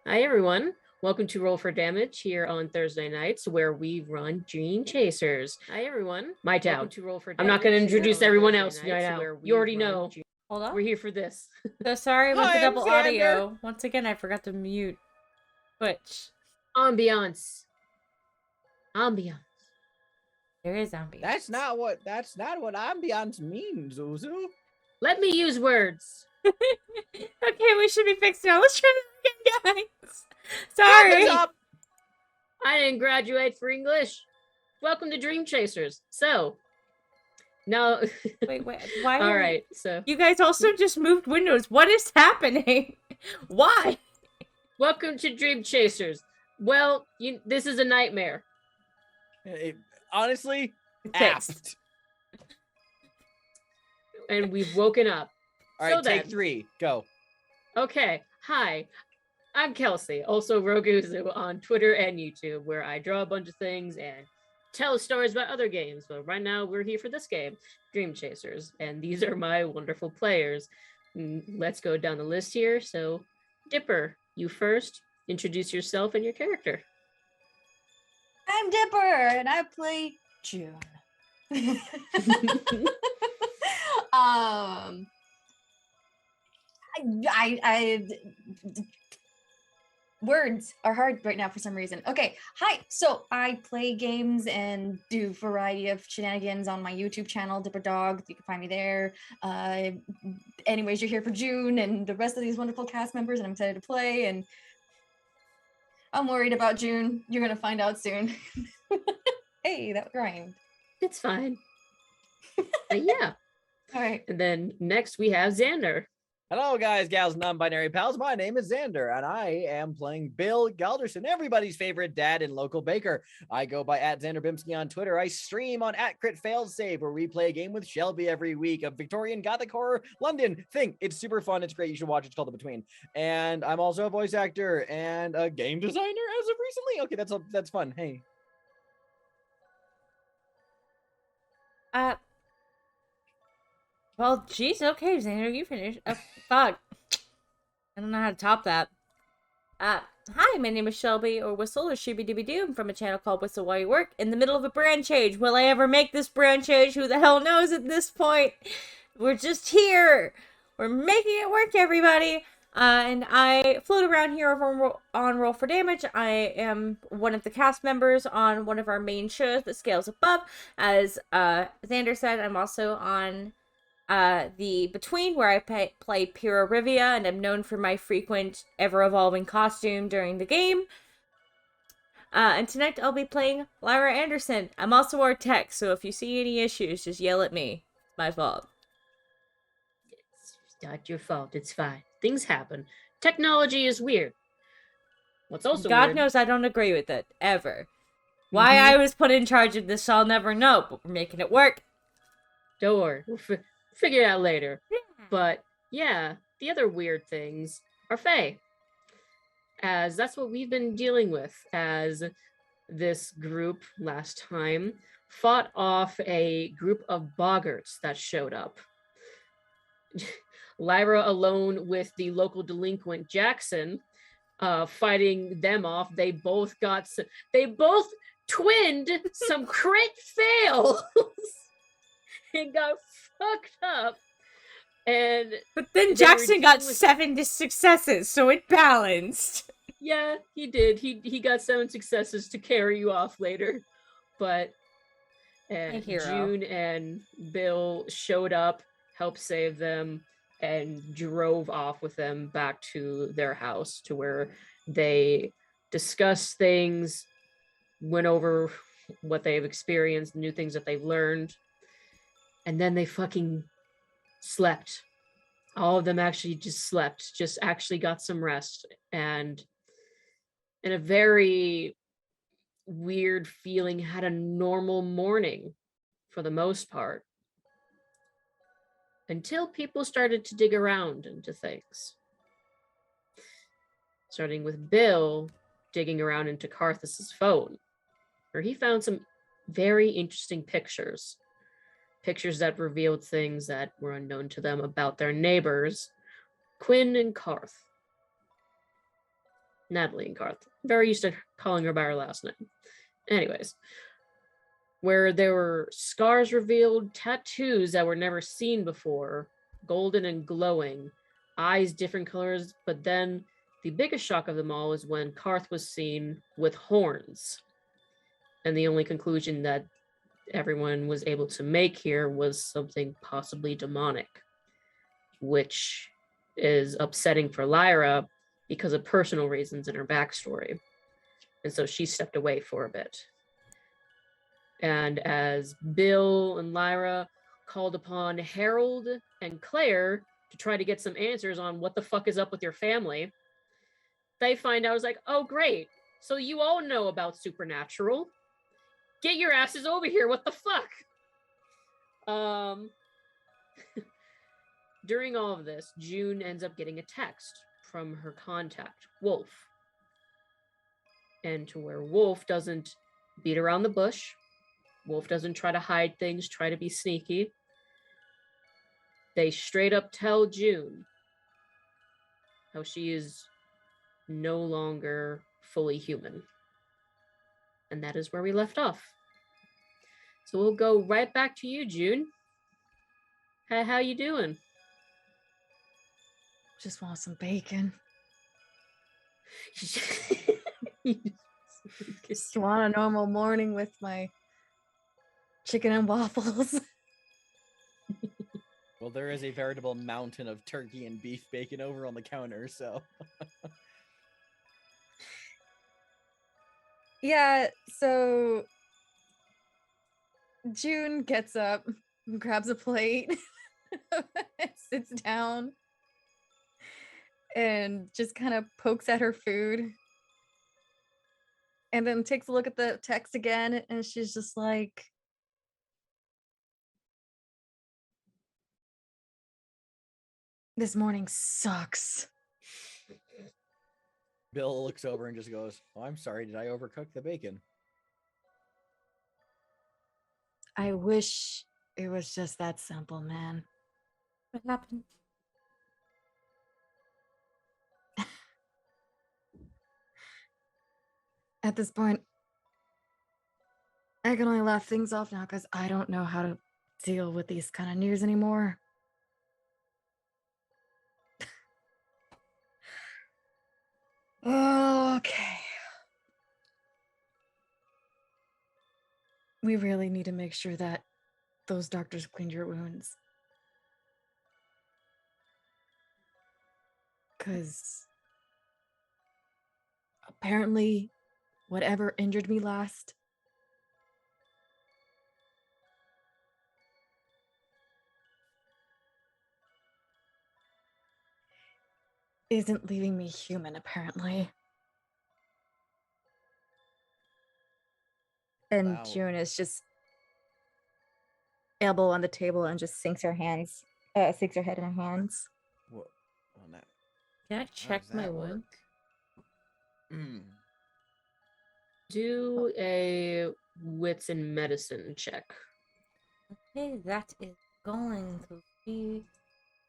Hi everyone. Welcome to Roll for Damage here on Thursday nights where we run Dream Chasers. Hi everyone. My town. Welcome to Roll for Damage. I'm not going to introduce everyone else right now. You already know. Hold on. We're here for this. So sorry about the Hi, double I'm Xander. audio. Once again, I forgot to mute Twitch. Ambiance. Ambiance. There is ambience. That's not what ambiance means, Uzu. Let me use words. Okay, we should be fixed now. Let's try this again, guys. Sorry. Up. I didn't graduate for English. Welcome to Dream Chasers. So, now... Wait, why? All right, so... You guys also just moved windows. What is happening? Why? Welcome to Dream Chasers. Well, this is a nightmare. Honestly, Fixed. apt. And we've woken up. All right, So take then- 3. Go. Okay, hi. I'm Kelsey, also Roguzu on Twitter and YouTube, where I draw a bunch of things and tell stories about other games. But right now, we're here for this game, Dream Chasers, and these are my wonderful players. Let's go down the list here. So, Dipper, you first. Introduce yourself and your character. I'm Dipper, and I play June. Words are hard right now for some reason. Okay, hi. So I play games and do a variety of shenanigans on my YouTube channel, Dipper Dog. You can find me there. Anyways, you're here for June and the rest of these wonderful cast members, and I'm excited to play. And I'm worried about June. You're gonna find out soon. Hey, that rhymed. It's fine. Yeah. All right. And then next we have Xander. Hello, guys, gals, non-binary pals. My name is Xander, and I am playing Bill Galderson, everybody's favorite dad and local baker. I go by @XanderBimsky on Twitter. I stream on @CritFailSave, where we play a game with Shelby every week of Victorian Gothic horror London thing. It's super fun. It's great. You should watch it. It's called The Between. And I'm also a voice actor and a game designer as of recently. Okay, that's fun. Hey. Well, geez, okay, Xander, you finished. Fuck. I don't know how to top that. Hi, my name is Shelby, or Whistle, or Shooby-Dooby-Doo. I'm from a channel called Whistle While You Work, in the middle of a brand change. Will I ever make this brand change? Who the hell knows at this point? We're just here. We're making it work, everybody. And I float around here on Roll for Damage. I am one of the cast members on one of our main shows, The Scales Above. As Xander said, I'm also on The Between, where I play Pyrrha Rivia, and I'm known for my frequent, ever-evolving costume during the game. And tonight I'll be playing Lyra Anderson. I'm also our tech, so if you see any issues, just yell at me. It's my fault. It's not your fault. It's fine. Things happen. Technology is weird. What's also God weird... knows I don't agree with it, ever. Why I was put in charge of this, I'll never know, but we're making it work. Don't worry. We'll figure it out later. Yeah. But, yeah, the other weird things are Fae. As that's what we've been dealing with, as this group last time fought off a group of boggarts that showed up. Lyra alone with the local delinquent Jackson, fighting them off. They both twinned some crit fails and got fucked up. But then Jackson got 7 successes, so it balanced. Yeah, he did. He got 7 successes to carry you off later. But June and Bill showed up, helped save them, and drove off with them back to their house, to where they discussed things, went over what they've experienced, new things that they've learned, and then they fucking slept. All of them actually just slept, just actually got some rest, and in a very weird feeling, had a normal morning for the most part. Until people started to dig around into things. Starting with Bill digging around into Carthus's phone, where he found some very interesting pictures. Pictures that revealed things that were unknown to them about their neighbors, Quinn and Carth. Natalie and Garth. Very used to calling her by her last name. Anyways, where there were scars revealed, tattoos that were never seen before, golden and glowing, eyes different colors, but then the biggest shock of them all is when Karth was seen with horns. And the only conclusion that everyone was able to make here was something possibly demonic, which is upsetting for Lyra because of personal reasons in her backstory. And so she stepped away for a bit. And as Bill and Lyra called upon Harold and Claire to try to get some answers on what the fuck is up with your family, they find out, I was like, oh, great. So you all know about supernatural. Get your asses over here. What the fuck? During all of this, June ends up getting a text from her contact, Wolf. And to where Wolf doesn't beat around the bush. Wolf doesn't try to hide things, try to be sneaky. They straight up tell June how she is no longer fully human. And that is where we left off. So we'll go right back to you, June. How you doing? Just want some bacon. Just want a normal morning with my chicken and waffles. Well, there is a veritable mountain of turkey and beef bacon over on the counter, so. Yeah, so June gets up, grabs a plate, sits down, and just kind of pokes at her food. And then takes a look at the text again, and she's just like, this morning sucks. Bill looks over and just goes, oh, I'm sorry, did I overcook the bacon? I wish it was just that simple, man. What happened? At this point, I can only laugh things off now because I don't know how to deal with these kind of news anymore. Okay. We really need to make sure that those doctors cleaned your wounds. Because apparently, whatever injured me last isn't leaving me human, apparently. And Wow. June is just elbow on the table and just sinks her head in her hands. What? On that. Can I check my wound? Do a wits and medicine check. Okay, that is going to be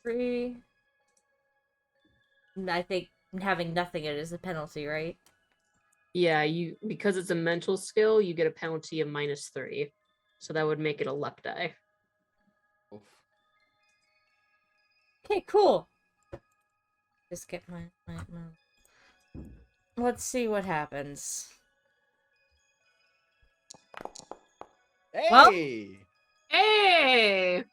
3. I think having nothing in it is a penalty, right? Yeah, because it's a mental skill, you get a penalty of -3. So that would make it a luck die. Oof. Okay, cool. Just get my... Let's see what happens. Hey! Well- Hey!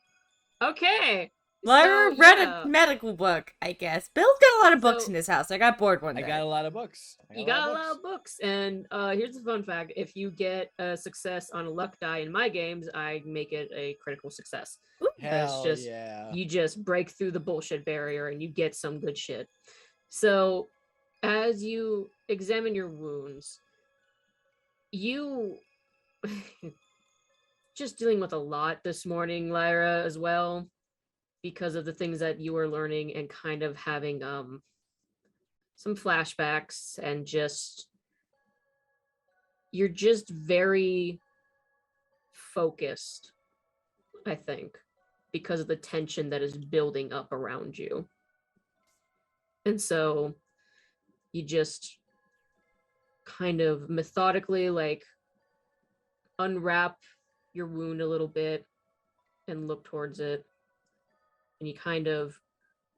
Okay. Lyra read a medical book, I guess. Bill's got a lot of books So- in his house. I got bored one I day. got a lot of books. You got a lot of books. And here's the fun fact. If you get a success on a luck die in my games, I make it a critical success. Hell just, yeah. You just break through the bullshit barrier and you get some good shit. So as you examine your wounds, you just dealing with a lot this morning, Lyra, as well, because of the things that you are learning and kind of having some flashbacks, and just you're just very focused, I think, because of the tension that is building up around you. And so you just kind of methodically like unwrap your wound a little bit and look towards it. And you kind of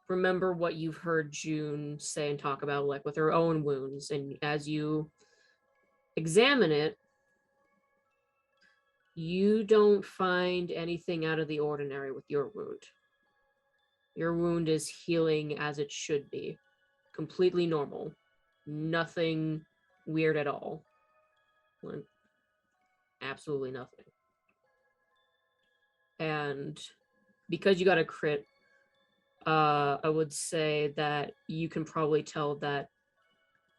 remember what you've heard June say and talk about, like with her own wounds. And as you examine it, you don't find anything out of the ordinary with your wound. Your wound is healing as it should be, completely normal, nothing weird at all. Like, absolutely nothing. And because you got a crit, I would say that you can probably tell that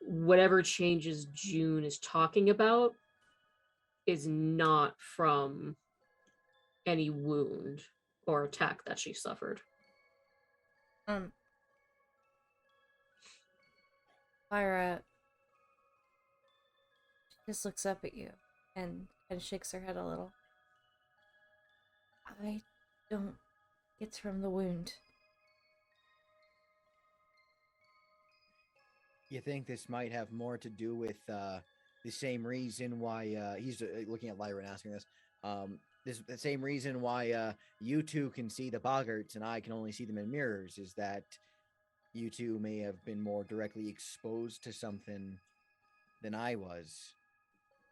whatever changes June is talking about is not from any wound or attack that she suffered. Lyra just looks up at you and shakes her head a little. I don't. It's from the wound. You think this might have more to do with the same reason why he's looking at Lyra and asking this? The same reason why you two can see the boggarts and I can only see them in mirrors is that you two may have been more directly exposed to something than I was.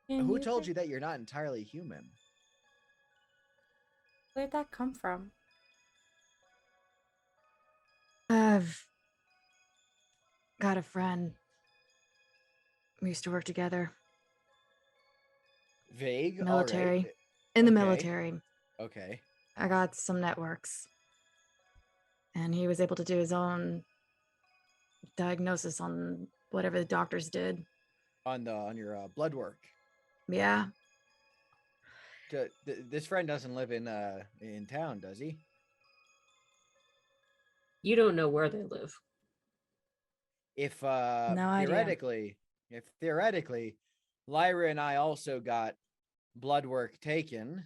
Who told you that you're not entirely human? Where'd that come from? I've got a friend. We used to work together. Vague? Military. Right. In the military. Okay. I got some networks. And he was able to do his own diagnosis on whatever the doctors did. On your blood work. Yeah. This friend doesn't live in town, does he? You don't know where they live. If No theoretically, Lyra and I also got blood work taken,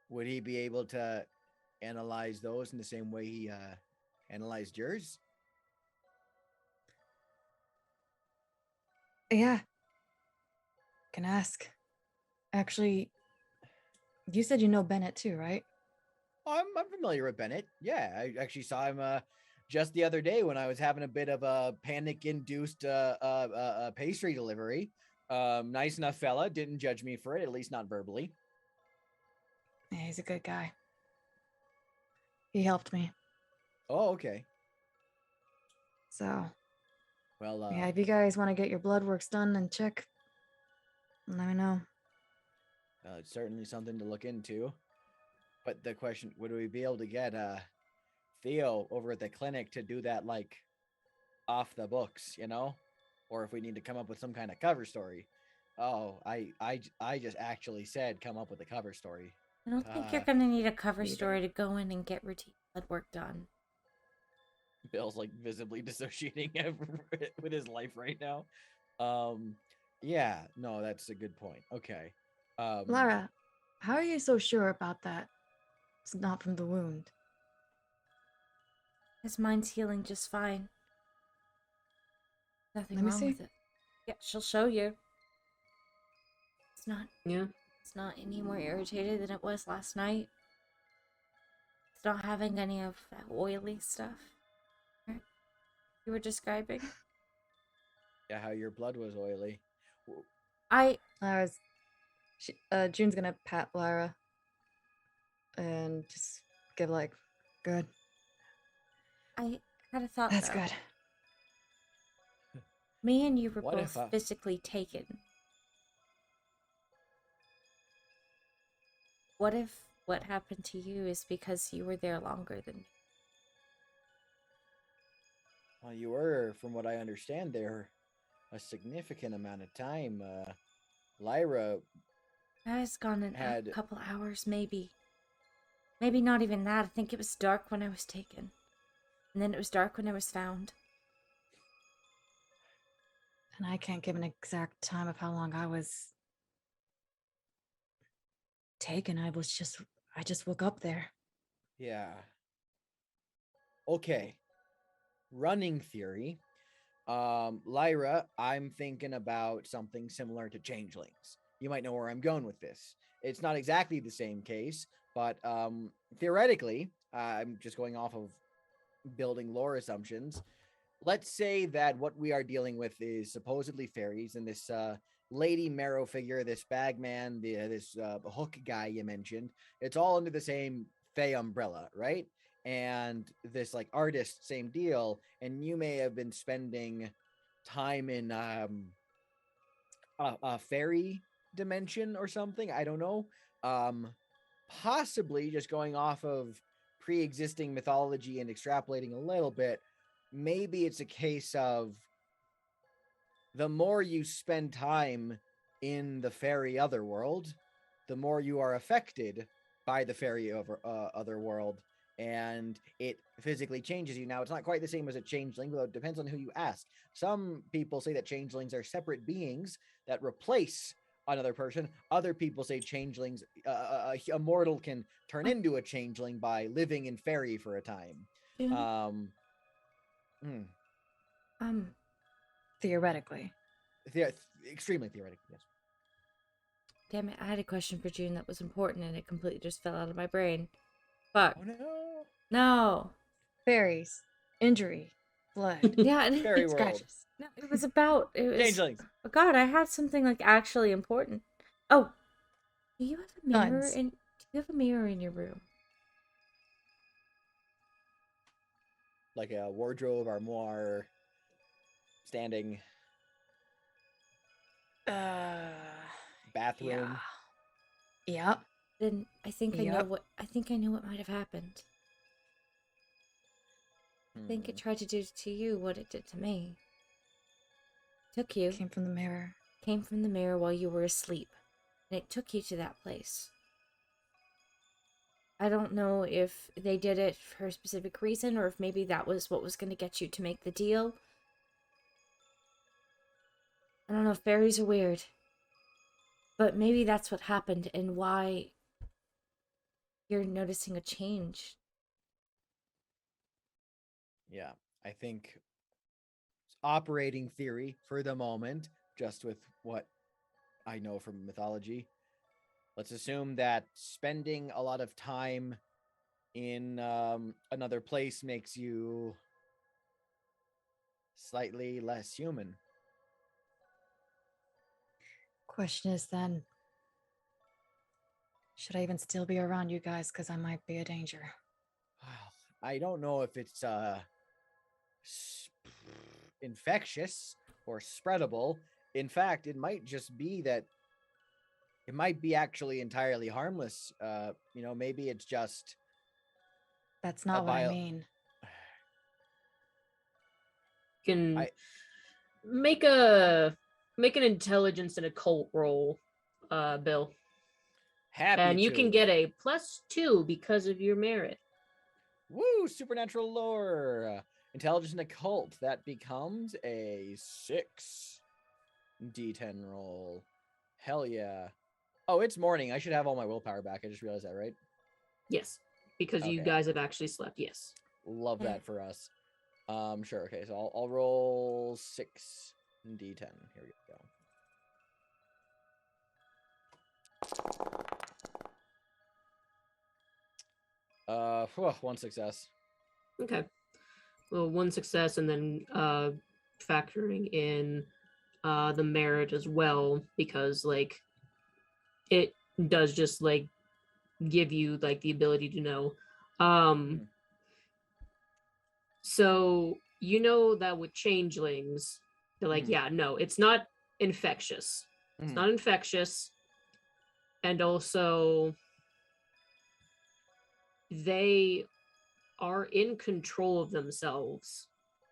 would he be able to analyze those in the same way he analyzed yours? Yeah. Can ask. Actually, you said you know Bennett too, right? I'm familiar with Bennett. Yeah, I actually saw him just the other day when I was having a bit of a panic-induced pastry delivery. Nice enough fella, didn't judge me for it, at least not verbally. Yeah, he's a good guy. He helped me. Oh, okay. So, well, yeah, if you guys want to get your blood works done and check, let me know. It's certainly something to look into. But the question, would we be able to get Theo over at the clinic to do that, like, off the books, you know? Or if we need to come up with some kind of cover story. Oh, I just actually said come up with a cover story. I don't think you're going to need a cover story to go in and get routine blood work done. Bill's, like, visibly dissociating with his life right now. Yeah, no, that's a good point. Okay. Lara, how are you so sure about that? It's not from the wound. His mind's healing just fine. Nothing wrong with it. Yeah, she'll show you. It's not. Yeah. It's not any more irritated than it was last night. It's not having any of that oily stuff you were describing. Yeah, how your blood was oily. June's gonna pat Lyra and just give like, good. I had a thought. That's though. good. Me and you were both physically taken. What if what happened to you is because you were there longer than me? Well, you were, from what I understand, there a significant amount of time. Lyra I was gone in a couple hours, maybe. Maybe not even that. I think it was dark when I was taken. And then it was dark when I was found. And I can't give an exact time of how long I was taken. I just woke up there. Yeah. Okay. Running theory. Lyra, I'm thinking about something similar to changelings. You might know where I'm going with this. It's not exactly the same case, but theoretically, I'm just going off of building lore assumptions. Let's say that what we are dealing with is supposedly fairies, and this Lady Marrow figure, this bagman, this hook guy you mentioned, it's all under the same Fey umbrella, right? And this like artist, same deal. And you may have been spending time in a fairy dimension or something. I don't know. Um, Possibly just going off of pre-existing mythology and extrapolating a little bit. Maybe it's a case of the more you spend time in the fairy otherworld, the more you are affected by the fairy otherworld, and it physically changes you. Now, it's not quite the same as a changeling, though it depends on who you ask. Some people say that changelings are separate beings that replace another person. Other people say changelings, a mortal can turn into a changeling by living in fairy for a time. Theoretically. Extremely theoretic, yes. Damn it, I had a question for June that was important and it completely just fell out of my brain. Fuck. Oh no. No. Fairies. Injury. Blood. Yeah, Fairy world. Scratches. no, it was about Changelings. Oh God, I had something like actually important. Oh, do you have a mirror Guns. in? Do you have a mirror in your room? Like a wardrobe, armoire, standing bathroom. Yeah. Yep. Then I think I know what. I think I know what might have happened. I think it tried to do to you what it did to me. Took you. Came from the mirror. Came from the mirror while you were asleep, and it took you to that place. I don't know if they did it for a specific reason or if maybe that was what was going to get you to make the deal. I don't know, fairies are weird. But maybe that's what happened and why you're noticing a change. Yeah, I think operating theory for the moment, just with what I know from mythology. Let's assume that spending a lot of time in another place makes you slightly less human. Question is then, should I even still be around you guys? Because I might be a danger. I don't know if it's infectious or spreadable. In fact, it might just be that it might be actually entirely harmless. Maybe it's just. That's not what I mean. You can make an intelligence and occult roll, Bill. And you can get a +2 because of your merit. Woo! Supernatural lore. Intelligence and occult. That becomes a 6 D10 roll. Hell yeah. Oh, it's morning. I should have all my willpower back. I just realized that, right? Yes, because you guys have actually slept. Yes. Love that for us. Sure. Okay, so I'll roll 6 D10. Here we go. One success. Okay. Well, one success, and then factoring in the merit as well, because like it does just like give you like the ability to know. So you know that with changelings, they're like, yeah, no, it's not infectious. It's not infectious. And also they are in control of themselves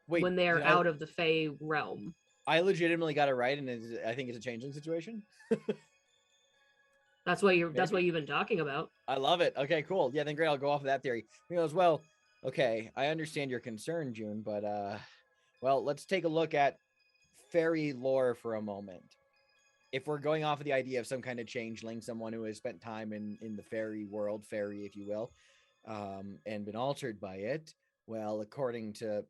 when they are out of the Fey realm. I legitimately got it right, and I think it's a changeling situation. That's what you've been talking about. I love it. Okay, cool. Yeah, then great. I'll go off of that theory. He goes, well, okay, I understand your concern, June, but well, let's take a look at fairy lore for a moment. If we're going off of the idea of some kind of changeling, someone who has spent time in the fairy world, fairy, if you will, and been altered by it, well, according to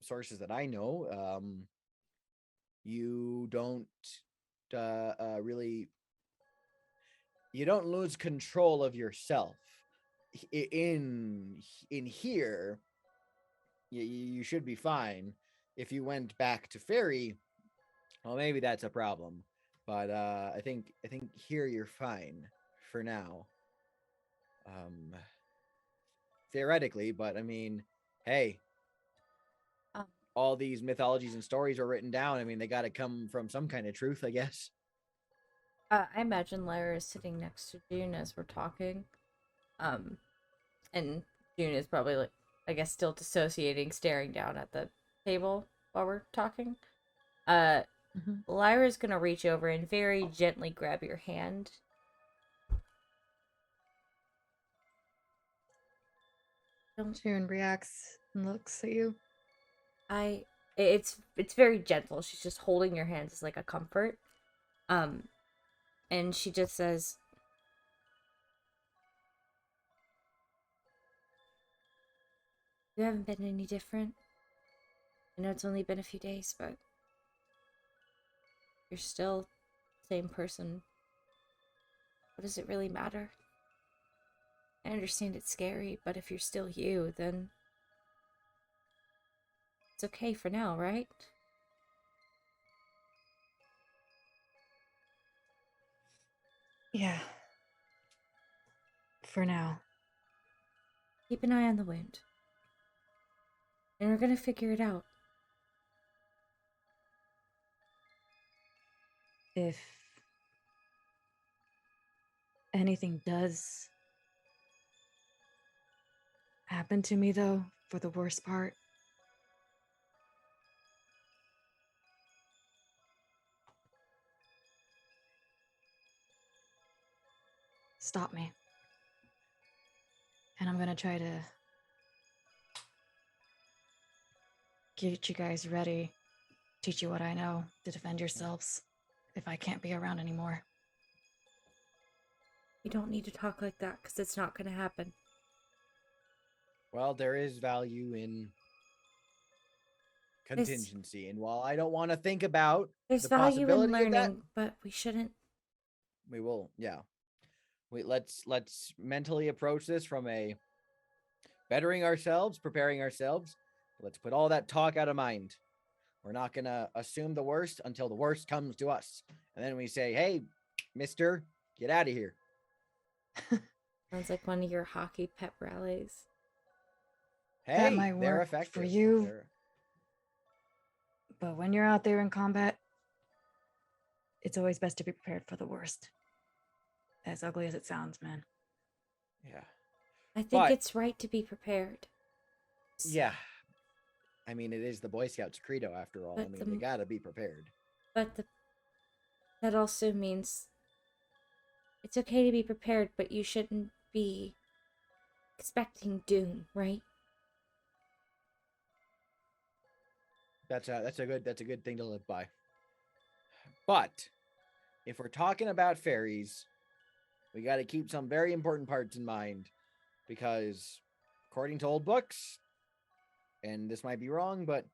sources that I know, you don't really, you don't lose control of yourself. In here, you should be fine. If you went back to Fairy, well, maybe that's a problem. But I think here you're fine for now. Theoretically, but I mean, hey, all these mythologies and stories are written down. I mean, they got to come from some kind of truth, I guess. I imagine Lyra is sitting next to June as we're talking. And June is probably, like, I guess, still dissociating, staring down at the table while we're talking. Lyra's gonna reach over and very gently grab your hand. June reacts and looks at you. It's very gentle. She's just holding your hands as like a comfort. And she just says, "You haven't been any different. I know it's only been a few days, but you're still the same person. What does it really matter? I understand it's scary, but if you're still you, then it's okay for now, right?" Yeah. For now. Keep an eye on the wind. And we're gonna figure it out. If anything does happen to me, though, for the worst part, stop me. And I'm gonna try to get you guys ready, teach you what I know to defend yourselves if I can't be around anymore. You don't need to talk like that, because it's not gonna happen. Well, there is value in contingency, and while I don't want to think about there's the value in possibility learning, of that, but we shouldn't. we will, yeah. Let's mentally approach this from a bettering ourselves, preparing ourselves. Let's put all that talk out of mind. We're not gonna assume the worst until the worst comes to us, and then we say, "Hey, Mister, get out of here." Sounds like one of your hockey pep rallies. Hey, that might they're work effective for you. But when you're out there in combat, it's always best to be prepared for the worst. As ugly as it sounds, man. Yeah. I think it's right to be prepared. Yeah. I mean, it is the Boy Scouts credo, after all. But I mean, you gotta be prepared. But that also means it's okay to be prepared, but you shouldn't be expecting doom, right? That's a good thing to live by. But if we're talking about fairies, we got to keep some very important parts in mind, because according to old books, and this might be wrong, but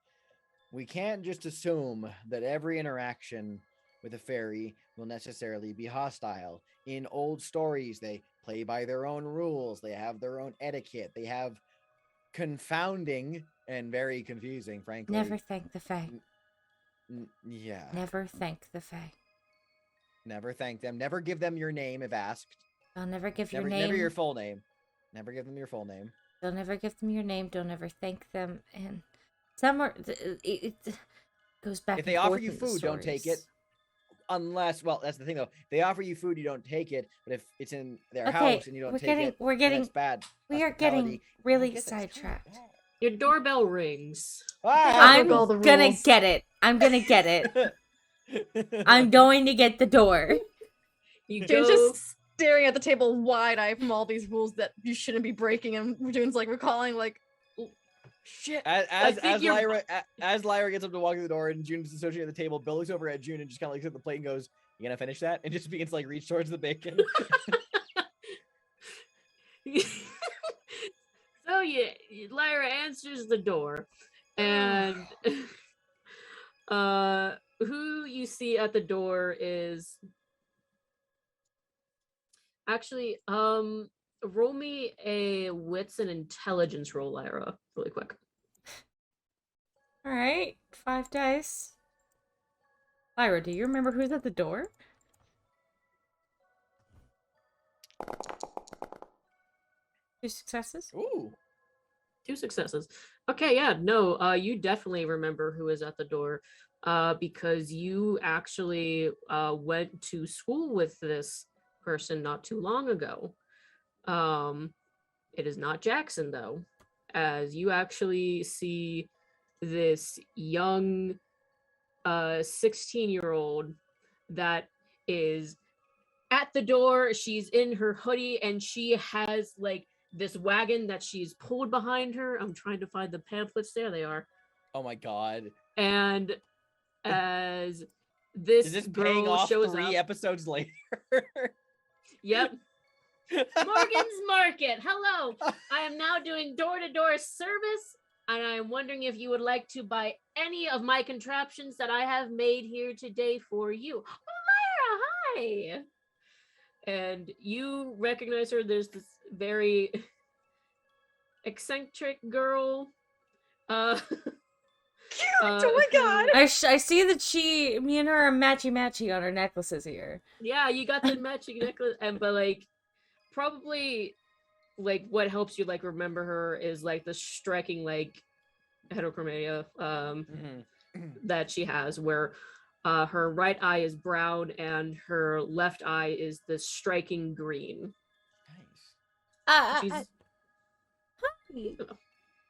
we can't just assume that every interaction with a fairy will necessarily be hostile. In old stories, they play by their own rules. They have their own etiquette. They have confounding and very confusing, frankly. Never thank the Fae. Yeah. Never thank the Fae. Never thank them. Never give them your name if asked. I'll never give your name. Never your full name. Never give them your full name. Don't ever give them your name. Don't ever thank them. And somewhere it goes back. If they offer you food, don't take it. Unless, well, that's the thing though. If they offer you food, you don't take it. But if it's in their house and you don't take it, that's bad. We are getting really sidetracked. Your doorbell rings. I'm gonna get it. I'm gonna get it. I'm going to get the door. You go. Just staring at the table wide-eyed from all these rules that you shouldn't be breaking, and June's like recalling, like, oh, shit. As Lyra gets up to walk through the door and June's associated at the table, Bill looks over at June and just kind of looks at the plate and goes, "You gonna finish that?" And just begins to like reach towards the bacon. So Lyra answers the door, And who you see at the door is actually roll me a wits and intelligence roll, Lyra, really quick. All right, 5 dice. Lyra, do you remember who's at the door? Two successes. Ooh. 2 successes. Okay, yeah, no, you definitely remember who is at the door, because you actually went to school with this person not too long ago. It is not Jackson, though, as you actually see this young 16-year-old that is at the door. She's in her hoodie and she has like this wagon that she's pulled behind her. I'm trying to find the pamphlets. There they are. Oh my god. And as this is this girl paying off shows 3 up, episodes later? Yep. Morgan's Market. Hello. I am now doing door-to-door service, and I am wondering if you would like to buy any of my contraptions that I have made here today for you. Oh, Lyra, hi. And you recognize her. There's this very eccentric girl. Cute! Oh my god! I see that me and her are matchy on her necklaces here. Yeah, you got the matching necklace, but like, probably, like, what helps you like remember her is like the striking like heterochromia that she has, where her right eye is brown and her left eye is the striking green. Nice. Hi,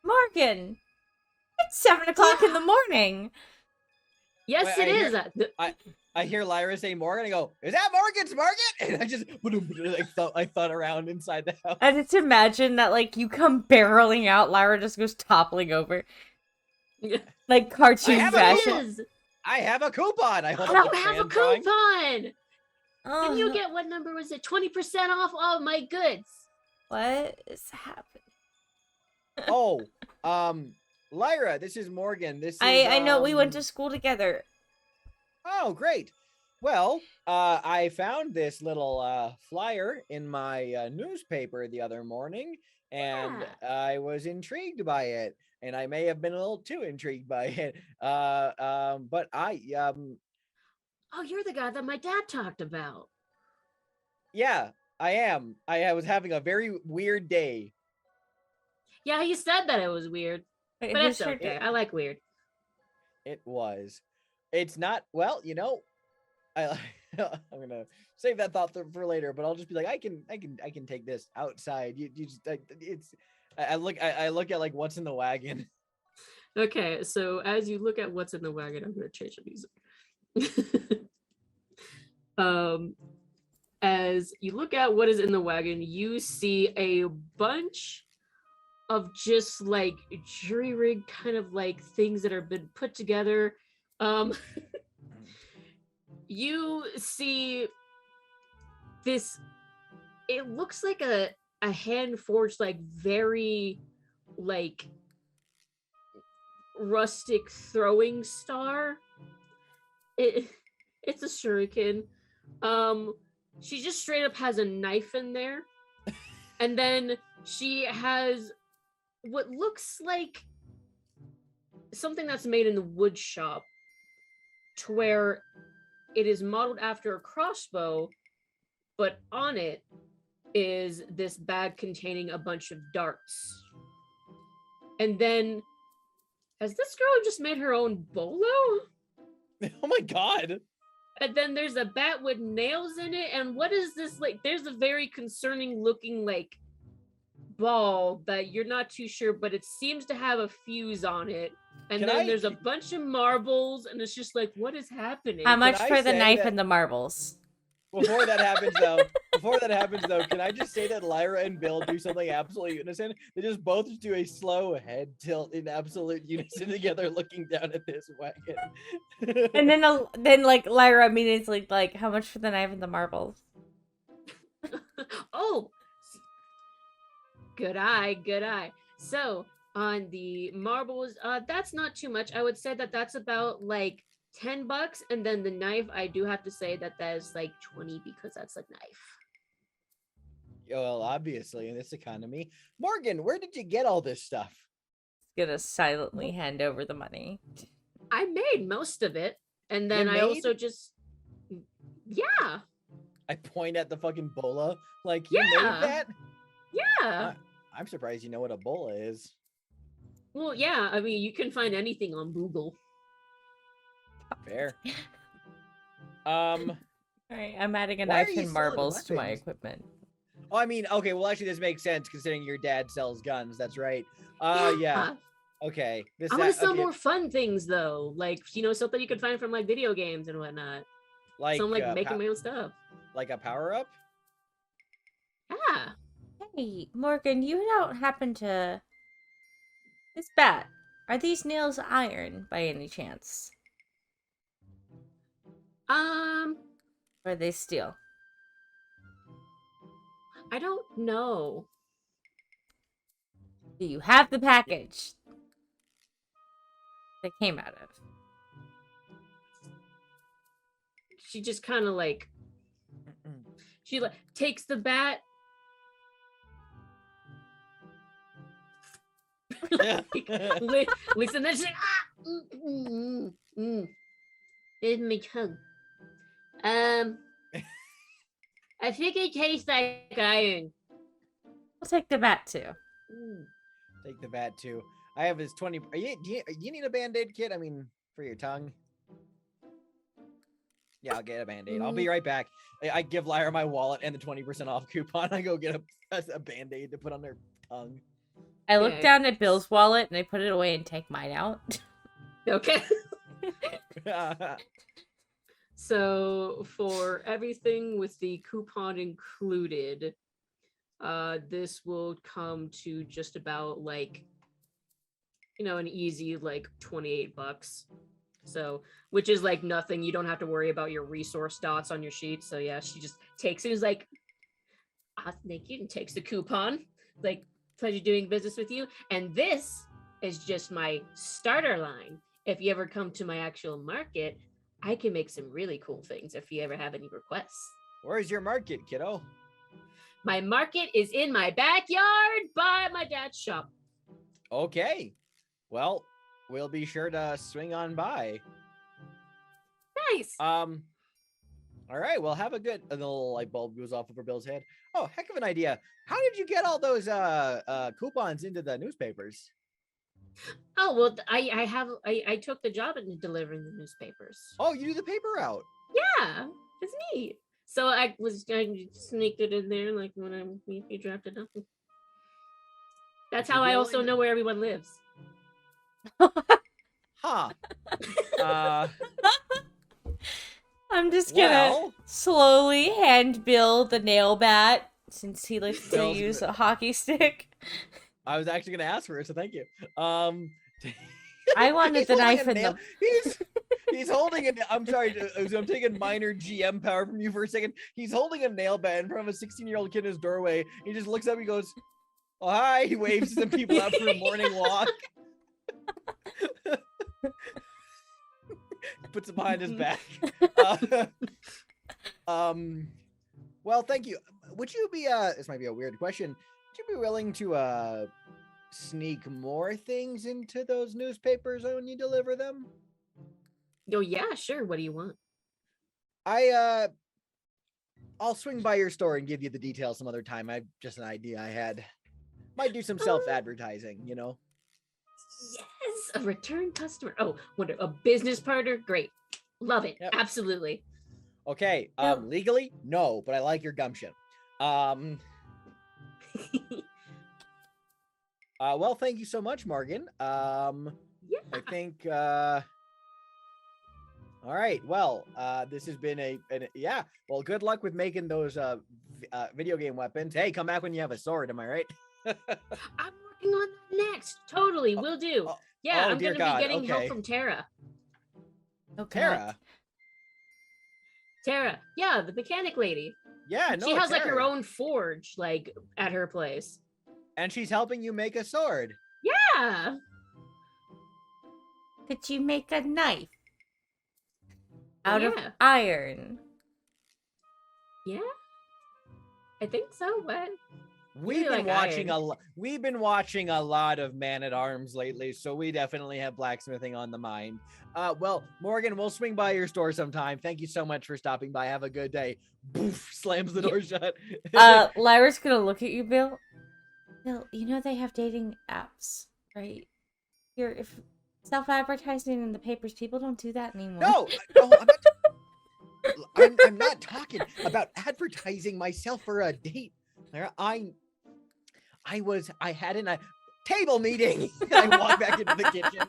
Morgan. It's 7 o'clock in the morning. Yes, Wait, it is. I hear Lyra say Morgan. I go, is that Morgan's Market? And I just I thought around inside the house. I just imagine that like you come barreling out, Lyra just goes toppling over. Like cartoon fashion. I have a coupon. I don't have a coupon. Oh. And you get, what number was it? 20% off all my goods. What is happening? Oh, Lyra, this is Morgan. This is I know we went to school together. Oh, great. Well, I found this little flyer in my newspaper the other morning, and I was intrigued by it, and I may have been a little too intrigued by it. But I Oh, you're the guy that my dad talked about. Yeah, I am. I was having a very weird day. Yeah, he said that it was weird. Wait, but it's okay. I like weird. It was. It's not, well, you know, I'm gonna save that thought for later, but I'll just be like, I can take this outside. You just I look at like what's in the wagon. Okay, so as you look at what's in the wagon, I'm gonna change the music. As you look at what is in the wagon, you see a bunch of just like jury rig kind of like things that have been put together. You see this, it looks like a hand forged, like very like rustic throwing star. It's a shuriken. She just straight up has a knife in there, and then she has what looks like something that's made in the wood shop, to where it is modeled after a crossbow, but on it is this bag containing a bunch of darts. And then, has this girl just made her own bolo? Oh my god. And then there's a bat with nails in it, and what is this, like, there's a very concerning looking like ball that you're not too sure, but it seems to have a fuse on it. And then there's a bunch of marbles, and it's just like, what is happening? How much for the knife and the marbles? Before that happens, though, can I just say that Lyra and Bill do something absolutely innocent? They just both do a slow head tilt in absolute unison together, looking down at this wagon. And then like Lyra immediately like, how much for the knife and the marbles? Oh, good eye. So, On the marbles, that's not too much. I would say that that's about like $10, and then the knife, I do have to say that is like 20 because that's a knife. Well, obviously, in this economy. Morgan, where did you get all this stuff? Gonna silently hand over the money. I made most of it, and then I also just, yeah. I point at the fucking bola, like, you made that? Yeah. I'm surprised you know what a bola is. Well, yeah, I mean, you can find anything on Google. Fair. Alright, I'm adding a knife and marbles to my equipment. Oh, I mean, okay, well, actually, this makes sense considering your dad sells guns. That's right. Yeah. Okay. I want to sell more fun things, though. Like, something you could find from, like, video games and whatnot. Like, so I'm, like, making my own stuff. Like a power-up? Yeah. Hey, Morgan, you don't happen to... This bat. Are these nails iron, by any chance? Or are they steel? I don't know. Do you have the package they came out of? She just kind of like... She like takes the bat. Listen, that's it's my tongue. I think it tastes like iron. I'll take the bat too. Take the bat too. I have his 20. Do you need a band-aid kit? I mean, for your tongue. Yeah, I'll get a band-aid. I'll be right back. I give Lyra my wallet and the 20% off coupon. I go get a band-aid to put on their tongue. I look down at Bill's wallet and I put it away and take mine out. Okay. So for everything with the coupon included, this will come to just about like, an easy like $28. So, which is like nothing. You don't have to worry about your resource dots on your sheet. So yeah, she just takes it. Is like, thank you, and takes the coupon. Like, pleasure doing business with you. And this is just my starter line. If you ever come to my actual market, I can make some really cool things if you ever have any requests. Where's your market, kiddo? My market is in my backyard by my dad's shop. Okay. Well, we'll be sure to swing on by. Nice. All right. Well, have a good. And the little light bulb goes off over Bill's head. Oh, heck of an idea. How did you get all those coupons into the newspapers? Oh, well, I took the job in delivering the newspapers. Oh, you do the paper route. Yeah, it's neat. So I sneaked it in there, like when you dropped it off. That's how I also know where everyone lives. Huh. I'm just gonna slowly hand Bill the nail bat since he likes to use a hockey stick. I was actually gonna ask for it, so thank you. I wanted the knife in the. He's holding it. I'm sorry. I'm taking minor GM power from you for a second. He's holding a nail bat in front of a 16-year-old kid in his doorway. He just looks up. He goes, "Oh hi!" He waves to some people out for a morning walk. Puts it behind his back. Well, thank you. Would you be this might be a weird question. Would you be willing to sneak more things into those newspapers when you deliver them? Oh yeah, sure. What do you want? I'll swing by your store and give you the details some other time. I just an idea I had. Might do some self-advertising, Yes, a return customer. Oh, what a business partner. Great. Love it. Yep. Absolutely. Okay. Legally, no, but I like your gumption. Well, thank you so much, Morgan. Yeah. I think all right. Well, this has been yeah. Well, good luck with making those video game weapons. Hey, come back when you have a sword, am I right? I'm working on that next. Totally, will do. Yeah, I'm gonna be getting help from Tara. Okay. Tara, yeah, the mechanic lady. Yeah, no, she has Tara. Like her own forge, like at her place. And she's helping you make a sword. Yeah. Could you make a knife out of iron? Yeah. I think so, but We've been watching a lot of Man at Arms lately, so we definitely have blacksmithing on the mind. Well, Morgan, we'll swing by your store sometime. Thank you so much for stopping by. Have a good day. Boof, slams the door shut. Lyra's gonna look at you, Bill. Bill, you know they have dating apps, right? If self-advertising in the papers, people don't do that anymore. No, I'm not talking about advertising myself for a date. I had a table meeting. I walk back into the kitchen.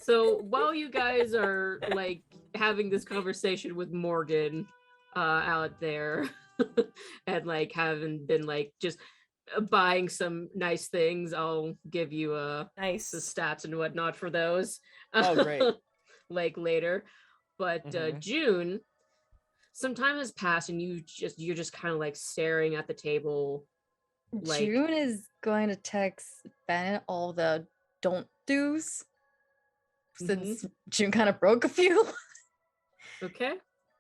So while you guys are like having this conversation with Morgan out there and like having been like just buying some nice things, I'll give you the stats and whatnot for those. Oh, great. Like later. But June, some time has passed and you're just kind of like staring at the table. Like, June is going to text Bennett all the don't do's since June kind of broke a few. Okay.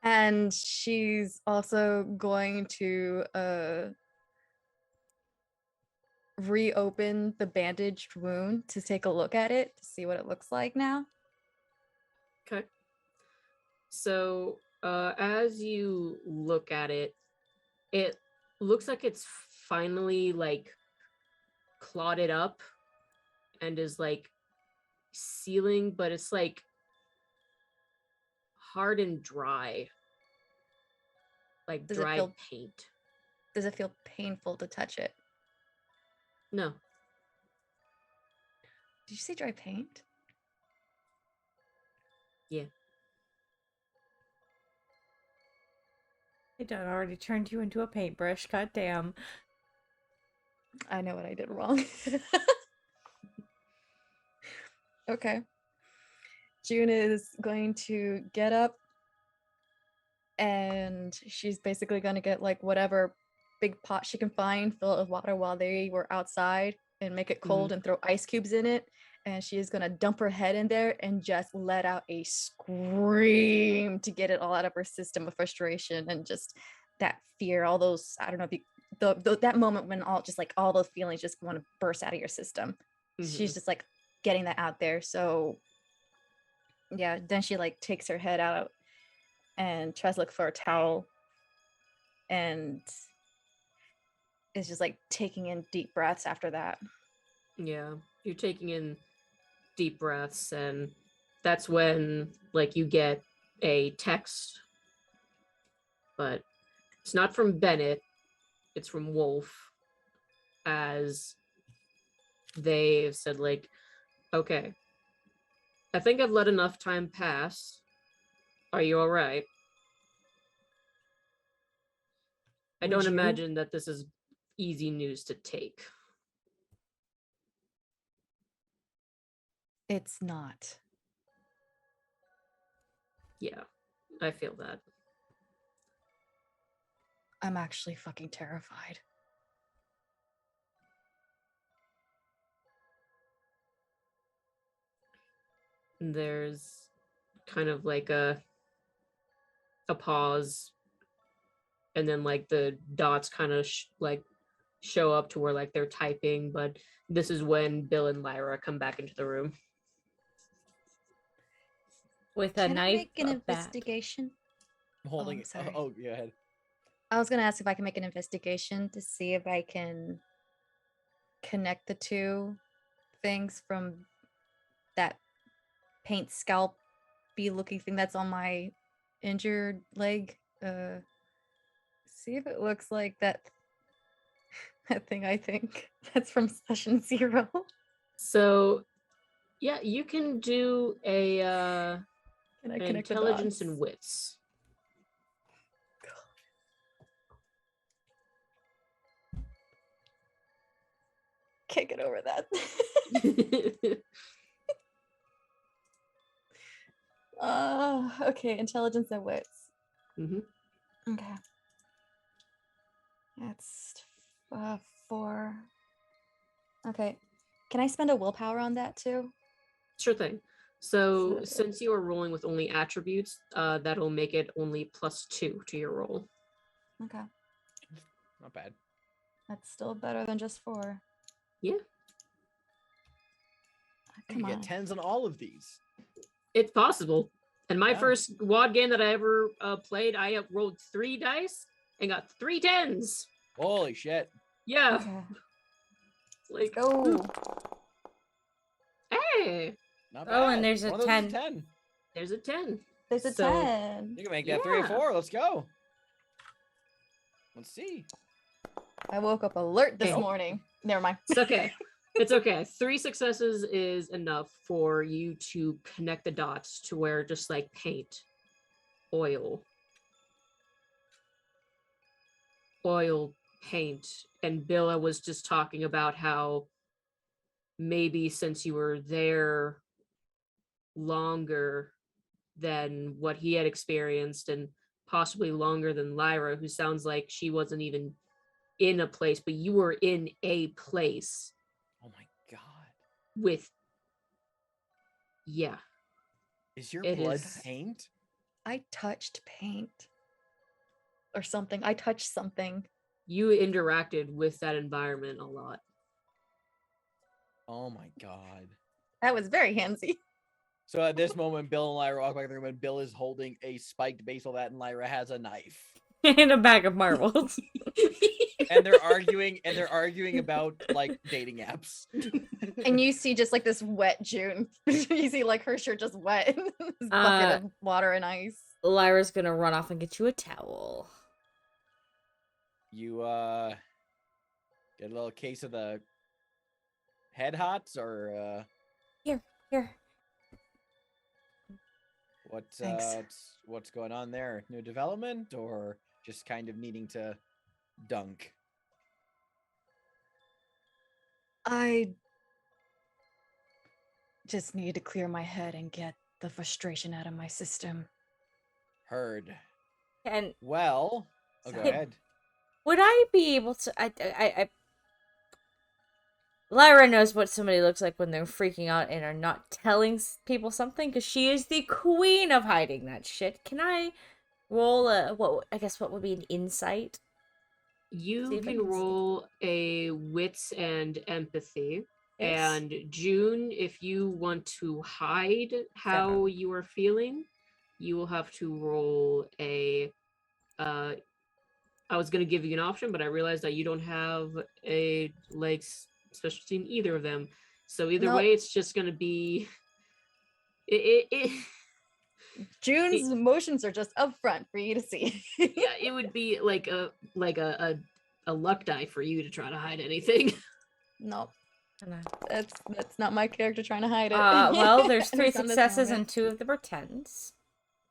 And she's also going to reopen the bandaged wound to take a look at it to see what it looks like now. Okay. So as you look at it, it looks like it's finally like clotted up and is like sealing, but it's like hard and dry, like dry paint. Does it feel painful to touch it? No. Did you say dry paint? Yeah. I done already turned you into a paintbrush. God damn. I know what I did wrong. Okay. June is going to get up and she's basically going to get like whatever big pot she can find, fill it with water while they were outside and make it cold and throw ice cubes in it. And she is going to dump her head in there and just let out a scream to get it all out of her system of frustration and just that fear, all those, I don't know if you, that moment when all those feelings just want to burst out of your system. She's just like getting that out there. So yeah, then she like takes her head out and tries to look for a towel and is just like taking in deep breaths after that. Yeah, you're taking in deep breaths, and that's when like you get a text, but it's not from Bennett, it's from Wolf, as they've said like, okay, I think I've let enough time pass. Are you all right? I don't imagine that this is easy news to take. It's not. Yeah, I feel that. I'm actually fucking terrified. There's kind of like a pause, and then like the dots kind of like show up to where like they're typing, but this is when Bill and Lyra come back into the room with a knife. Make an investigation? I'm holding it. Sorry. Oh, go ahead. I was gonna ask if I can make an investigation to see if I can connect the two things from that paint scalpy looking thing that's on my injured leg. See if it looks like that thing I think that's from session 0. So yeah, you can do a Can I an connect intelligence and wits. Can't get over that. Okay, intelligence and wits. Okay. That's 4. Okay. Can I spend a willpower on that too? Sure thing. So since you are rolling with only attributes, that'll make it only +2 to your roll. Okay. Not bad. That's still better than just 4. Yeah. You get 10s on all of these. It's possible. And my first WOD game that I ever played, I rolled 3 dice and got 3 10s. Holy shit. Yeah. Okay. Like, oh. Hey. Not bad. Oh, and there's a 10. There's a 10. There's a 10. You can make that 3 or 4. Let's go. Let's see. I woke up alert this morning. Never mind. It's okay. It's okay. 3 successes is enough for you to connect the dots to where just like paint, oil, paint. And Billa was just talking about how maybe since you were there longer than what he had experienced and possibly longer than Lyra, who sounds like she wasn't even in a place, but you were in a place. Oh my god. With Is your blood paint? I touched paint or something. I touched something. You interacted with that environment a lot. Oh my god. That was very handsy. So at this moment, Bill and Lyra walk back in the room, and Bill is holding a spiked basil bat, and Lyra has a knife. And a bag of marbles. And they're arguing about like dating apps. And you see just like this wet June. You see like her shirt just wet. This bucket of water and ice. Lyra's gonna run off and get you a towel. You get a little case of the head hots, or Here. What's going on there? New development, or just kind of needing to dunk? I just need to clear my head and get the frustration out of my system. Heard. And well, go ahead. Would I be able to? I Lyra knows what somebody looks like when they're freaking out and are not telling people something, because she is the queen of hiding that shit. Can I roll what would be an insight? You can roll a wits and empathy. Yes. And June, if you want to hide how you are feeling, you will have to roll a I was going to give you an option, but I realized that you don't have a specialty in either of them. So either way, it's just going to be June's emotions are just up front for you to see. Yeah, it would be like a luck die for you to try to hide anything. Nope. That's not my character trying to hide it. Well, there's 3 successes and 2 of them are 10s.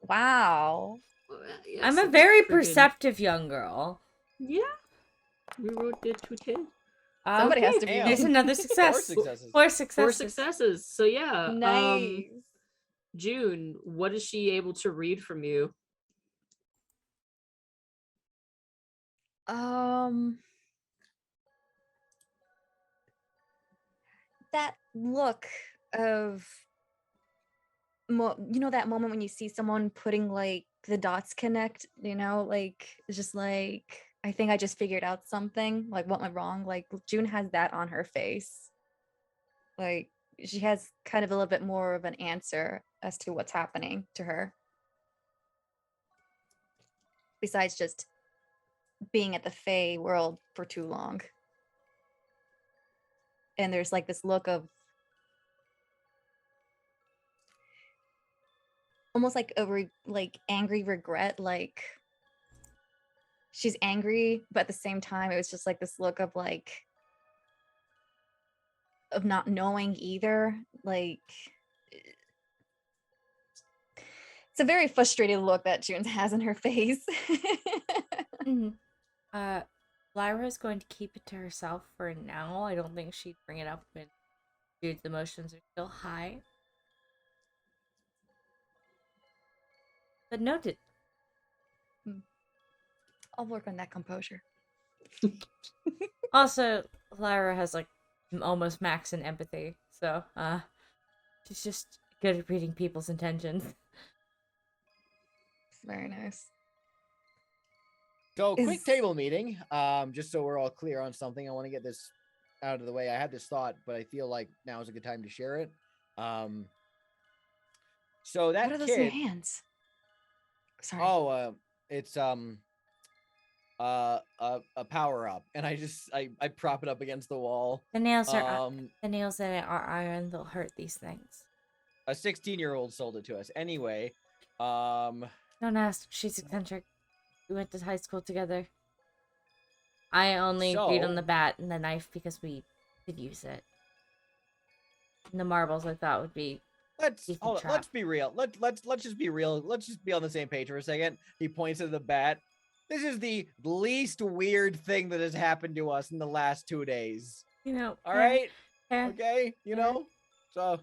Wow. Yes, I'm a very perceptive young girl. Yeah. We wrote it to 10. Somebody has to be. There's another success. 4 successes. So yeah. Nice. June, what is she able to read from you? That look of, that moment when you see someone putting like the dots connect, like it's just like, I think I just figured out something, like what went wrong. Like June has that on her face. Like she has kind of a little bit more of an answer as to what's happening to her. Besides just being at the Fae world for too long. And there's like this look of almost like angry regret, like she's angry, but at the same time it was just like this look of not knowing either. Like it's a very frustrated look that June has in her face. Mm-hmm. Lyra's going to keep it to herself for now. I don't think she'd bring it up when Jude's emotions are still high. But noted. I'll work on that composure. Also, Lyra has almost max in empathy. So, she's just good at reading people's intentions. Very nice. So, quick table meeting. Just so we're all clear on something. I want to get this out of the way. I had this thought, but I feel like now is a good time to share it. So that what are those kid, in your hands? Sorry. Oh, it's a power up, and I prop it up against the wall. The nails in it are iron. They'll hurt these things. A 16-year-old sold it to us. Anyway, don't ask. She's eccentric. We went to high school together. I only agreed on the bat and the knife because we could use it. And the marbles I thought would be. Let's be real. Let's just be real. Let's just be on the same page for a second. He points at the bat. This is the least weird thing that has happened to us in the last 2 days. All right? Okay? So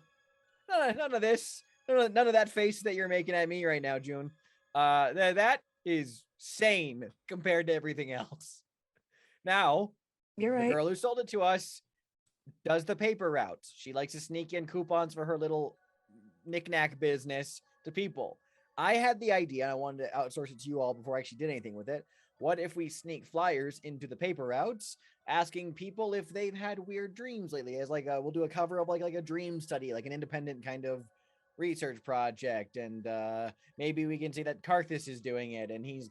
none of this. None of that face that you're making at me right now, June. That is sane compared to everything else. Now, you're right. The girl who sold it to us does the paper routes. She likes to sneak in coupons for her little knick-knack business to people. I had the idea, and I wanted to outsource it to you all before I actually did anything with it. What if we sneak flyers into the paper routes, asking people if they've had weird dreams lately? As we'll do a cover of like a dream study, like an independent kind of research project, and maybe we can say that Karthus is doing it, and he's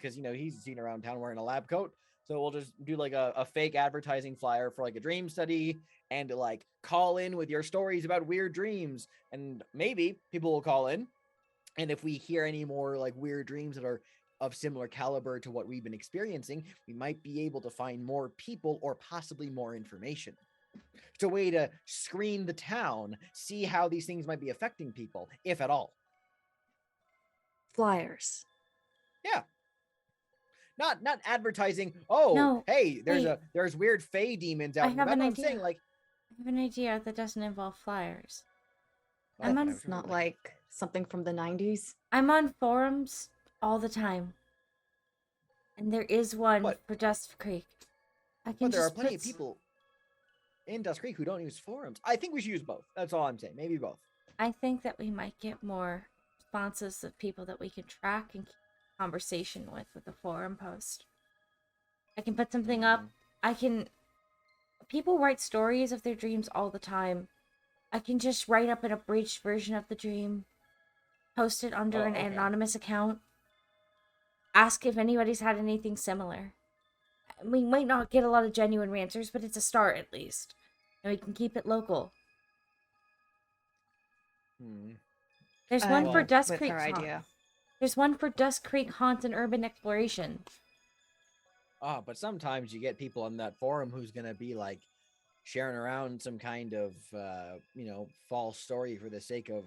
seen around town wearing a lab coat. So we'll just do like a fake advertising flyer for like a dream study, and like call in with your stories about weird dreams, and maybe people will call in. And if we hear any more like weird dreams that are of similar caliber to what we've been experiencing, we might be able to find more people or possibly more information. It's a way to screen the town, see how these things might be affecting people, if at all. Flyers. Yeah. Not advertising. Oh, no, hey, there's weird fae demons out. I have an idea. I have an idea that doesn't involve flyers. It's not like something from the 90s. I'm on forums all the time, and there is one for Dust Creek. But there are plenty of people in Dust Creek who don't use forums. I think we should use both. That's all I'm saying. Maybe both. I think that we might get more responses of people that we can track and keep conversation with a forum post. I can put something up. People write stories of their dreams all the time. I can just write up an abridged version of the dream, post it under an anonymous account, ask if anybody's had anything similar. We might not get a lot of genuine answers, but it's a start at least. And we can keep it local. There's one for Dust Creek Haunt. There's one for Dust Creek Haunt and Urban Exploration. But sometimes you get people on that forum who's going to be like sharing around some kind of, false story for the sake of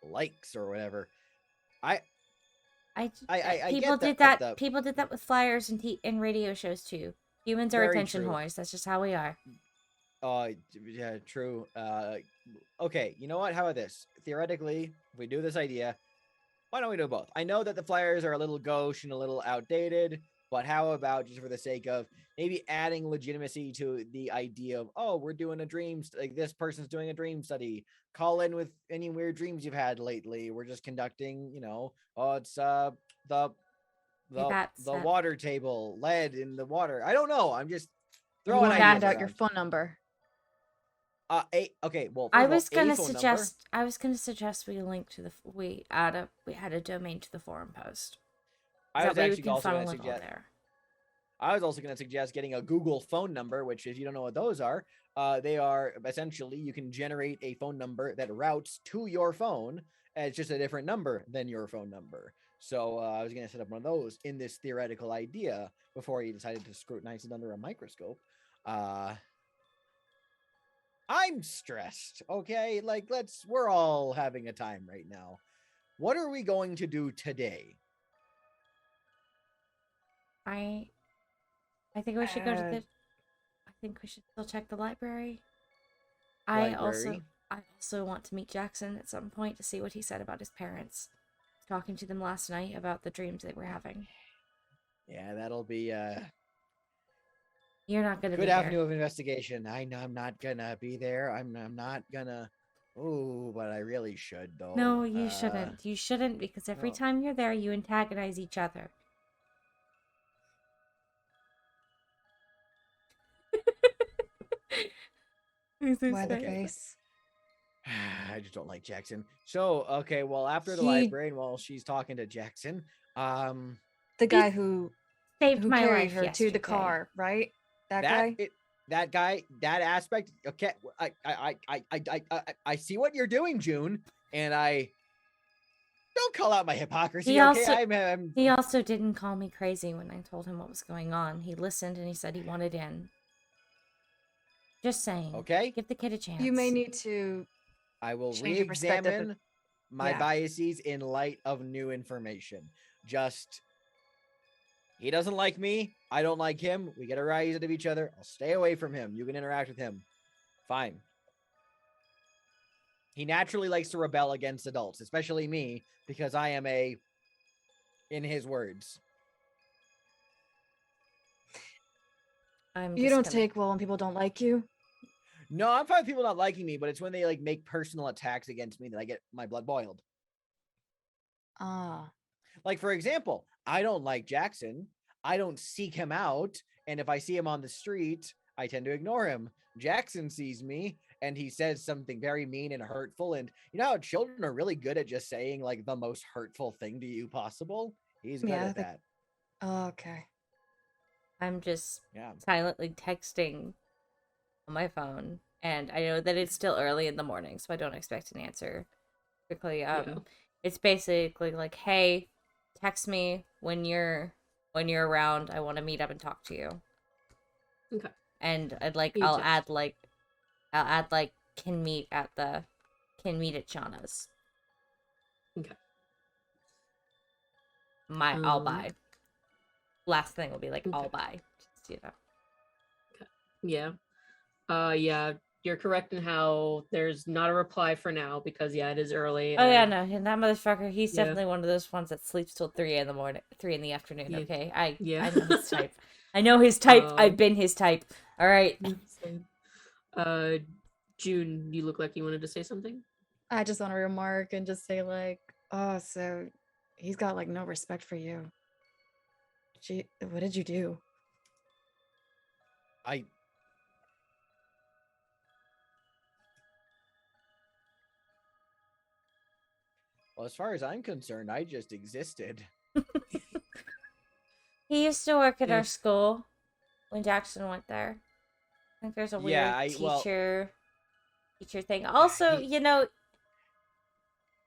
likes or whatever. People did that. People did that with flyers and radio shows too. Humans are attention whores. That's just how we are. Yeah, true. Okay, you know what? How about this? Theoretically, if we do this idea, why don't we do both? I know that the flyers are a little gauche and a little outdated, but how about just for the sake of maybe adding legitimacy to the idea of, we're doing a dream, like this person's doing a dream study. Call in with any weird dreams you've had lately. We're just conducting, it's the water table, lead in the water. I don't know. I'm just throwing ideas out your phone number. Okay. Well, I was gonna suggest we link to we add a domain to the forum post. I was also going to suggest getting a Google phone number, which if you don't know what those are, they are essentially you can generate a phone number that routes to your phone. And it's just a different number than your phone number. So I was going to set up one of those in this theoretical idea before he decided to scrutinize it under a microscope. I'm stressed. Okay. We're all having a time right now. What are we going to do today? I think we should go to the. I think we should still check the library. I also want to meet Jackson at some point to see what he said about his parents. Talking to them last night about the dreams they were having. Yeah, that'll be You're not gonna Good be there. avenue of investigation. I know I'm not gonna be there. I'm not gonna. Oh, but I really should though. No, you shouldn't. You shouldn't, because every Oh. time you're there, you antagonize each other. Why the face? I just don't like Jackson. So, okay, well, after the librarian, while she's talking to Jackson, the guy who saved my carried life her yesterday. to the car, right? That guy. That aspect. Okay, I see what you're doing, June, and I don't call out my hypocrisy. He also didn't call me crazy when I told him what was going on. He listened and he said he wanted in. Just saying. Okay. Give the kid a chance. You may need to. I will re-examine my biases in light of new information. Just, he doesn't like me. I don't like him. We get a rise out of each other. I'll stay away from him. You can interact with him. Fine. He naturally likes to rebel against adults, especially me, because I am in his words. You don't take well when people don't like you. No, I'm fine with people not liking me, but it's when they like make personal attacks against me that I get my blood boiled. Like, for example, I don't like Jackson. I don't seek him out. And if I see him on the street, I tend to ignore him. Jackson sees me and he says something very mean and hurtful. And you know how children are really good at just saying like the most hurtful thing to you possible? He's good at that. Okay. I'm just silently texting on my phone, and I know that it's still early in the morning, so I don't expect an answer quickly. It's basically like, hey, text me when you're around. I want to meet up and talk to you. Okay. And I'll add can meet at Shauna's. Okay. I'll buy. Last thing will be like, I'll buy. Just, you know. Okay. Yeah. You're correct in how there's not a reply for now because it is early. Oh yeah, no, and that motherfucker, he's definitely one of those ones that sleeps till 3 in the afternoon. Yeah. Okay, I know his type. I know his type. I've been his type. All right. June, you look like you wanted to say something. I just want to remark and just say like, oh, so he's got like no respect for you. What did you do? Well, as far as I'm concerned, I just existed. He used to work at our school when Jackson went there. I think there's a weird teacher thing. Also,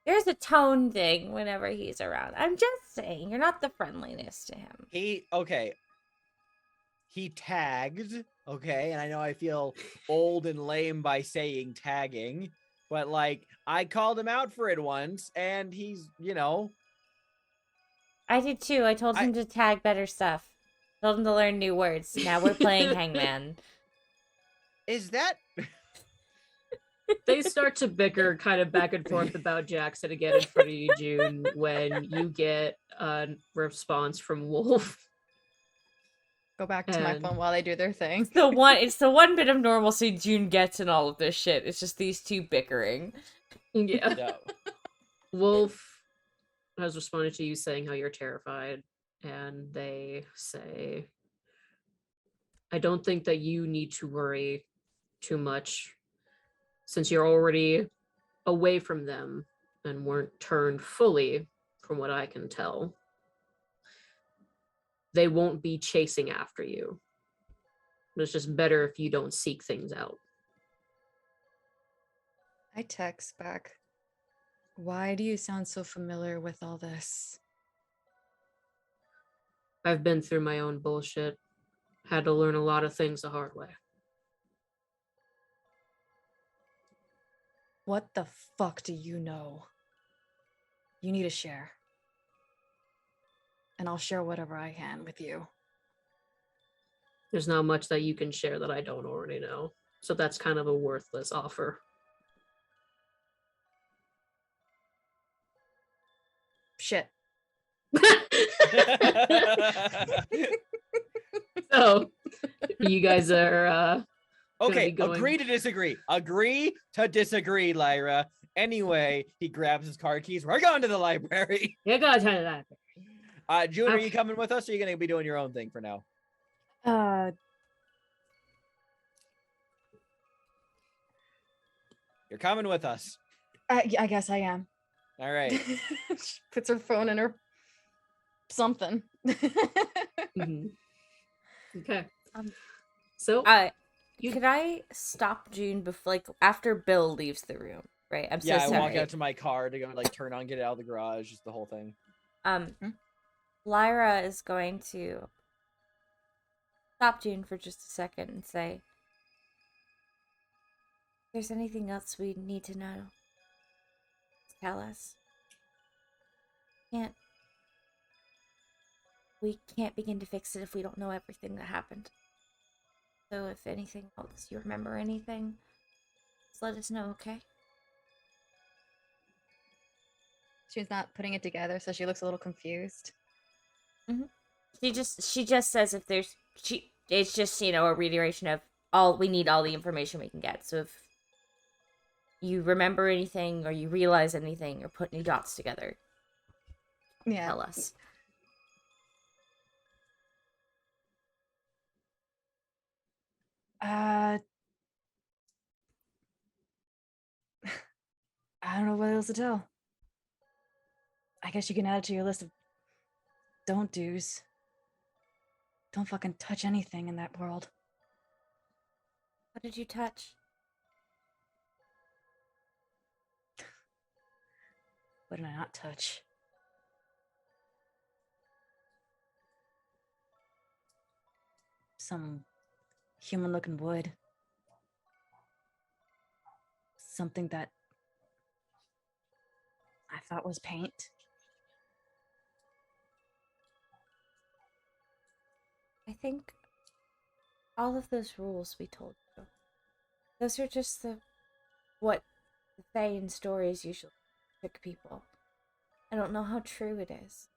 there's a tone thing whenever he's around. I'm just saying, you're not the friendliness to him. He tagged, okay? And I know I feel old and lame by saying tagging, but like I called him out for it once and he's, I did too. I told him to tag better stuff. Told him to learn new words. Now we're playing Hangman. Is that... They start to bicker kind of back and forth about Jackson again in front of you, June, when you get a response from Wolf. Go back to my phone while they do their thing. It's the one bit of normalcy June gets in all of this shit. It's just these two bickering. Yeah. No. Wolf has responded to you saying how you're terrified, and they say, I don't think that you need to worry too much since you're already away from them and weren't turned fully, from what I can tell. They won't be chasing after you. But it's just better if you don't seek things out. I text back, why do you sound so familiar with all this? I've been through my own bullshit. Had to learn a lot of things the hard way. What the fuck do you know? You need to share. And I'll share whatever I can with you. There's not much that you can share that I don't already know. So that's kind of a worthless offer. Shit. So, You guys are okay. going... Agree to disagree. Agree to disagree, Lyra. Anyway, he grabs his car keys. We're going to the library. You're going to the library. June, are you coming with us, or are you going to be doing your own thing for now? You're coming with us. I guess I am. All right. She puts her phone in her something. Mm-hmm. Okay. So could I stop June before, like, after Bill leaves the room? Right. I'm so sorry. I walk out to my car to go like turn on, get it out of the garage, just the whole thing. Lyra is going to stop June for just a second and say, if there's anything else we need to know, tell us. We can't begin to fix it if we don't know everything that happened. So if anything else, you remember anything, just let us know, okay? She's not putting it together, so she looks a little confused. Mm-hmm. She just says if there's it's just, you know, a reiteration of we need all the information we can get. So if you remember anything or you realize anything or put any dots together, tell us. I don't know what else to tell. I guess you can add it to your list of don't do's. Don't fucking touch anything in that world. What did you touch? What did I not touch? Some human-looking wood. Something that I thought was paint. I think all of those rules we told you, those are just what the Fae in stories usually trick people. I don't know how true it is.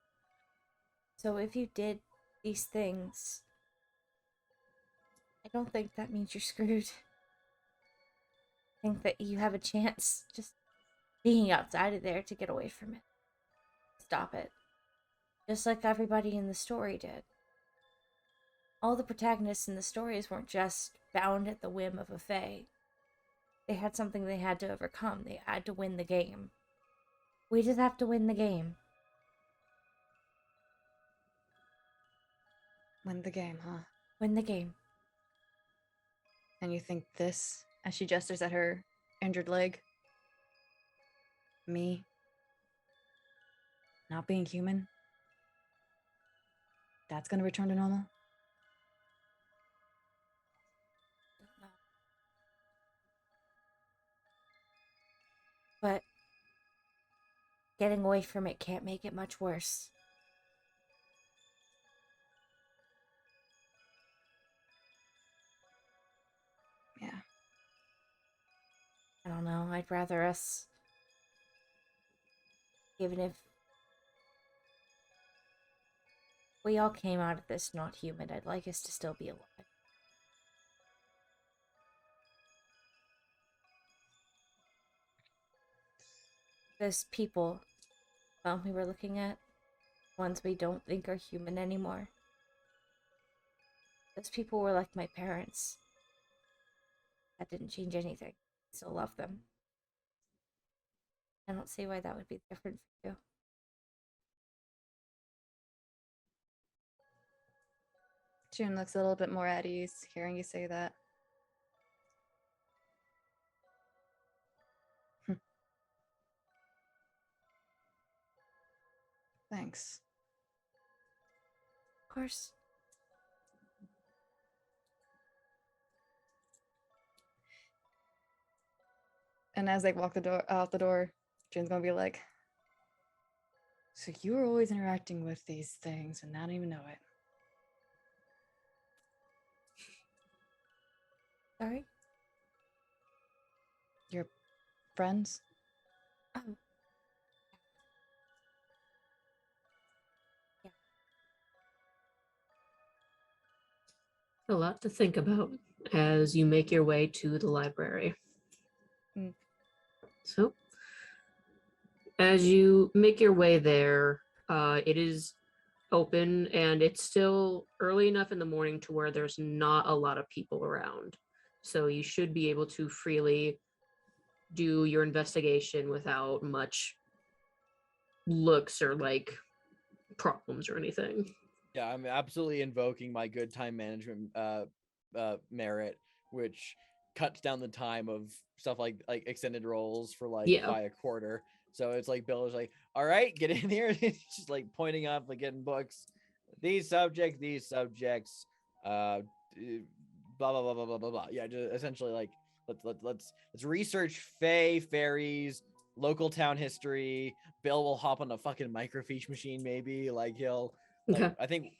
So if you did these things, I don't think that means you're screwed. I think that you have a chance just being outside of there to get away from it. Stop it. Just like everybody in the story did. All the protagonists in the stories weren't just bound at the whim of a fae. They had something they had to overcome. They had to win the game. We just have to win the game. Win the game, huh? Win the game. And you think this, as she gestures at her injured leg, me, not being human, that's gonna return to normal? But getting away from it can't make it much worse. Yeah. I don't know. I'd rather us, even if we all came out of this not human, I'd like us to still be alive. Those people we were looking at, ones we don't think are human anymore. Those people were like my parents. That didn't change anything. I still love them. I don't see why that would be different for you. June looks a little bit more at ease hearing you say that. Thanks. Of course. And as they walk out the door, June's gonna be like, so you were always interacting with these things and not even know it. Sorry? Your friends? Oh. Yeah. A lot to think about as you make your way to the library. So, as you make your way there, it is open and it's still early enough in the morning to where there's not a lot of people around. So you should be able to freely do your investigation without much looks or like problems or anything. Yeah, I'm absolutely invoking my good time management merit, which cuts down the time of stuff like extended rolls for by a quarter. So it's like Bill is like, all right, get in here. He's just like pointing up, like getting books. These subjects, blah blah blah blah blah blah blah. Yeah, just essentially like let's research fairies, local town history. Bill will hop on a fucking microfiche machine, maybe. Like he'll Okay. I think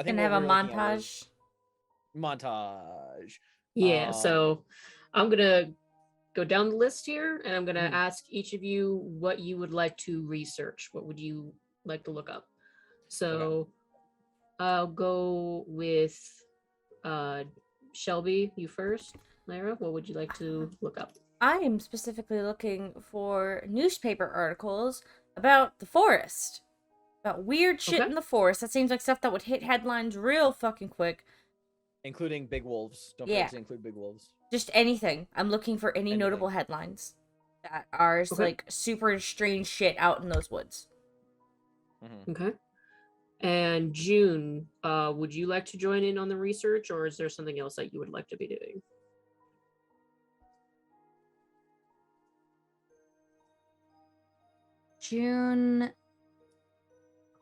gonna have a montage. Montage. Yeah, so I'm gonna go down the list here and I'm gonna ask each of you what you would like to research. What would you like to look up? So I'll go with Shelby, you first. Lyra, what would you like to look up? I am specifically looking for newspaper articles about the forest. About weird shit in the forest. That seems like stuff that would hit headlines real fucking quick. Including big wolves. Don't forget to include big wolves. Just anything. I'm looking for any notable headlines that are like super strange shit out in those woods. Okay. And June, would you like to join in on the research, or is there something else that you would like to be doing? June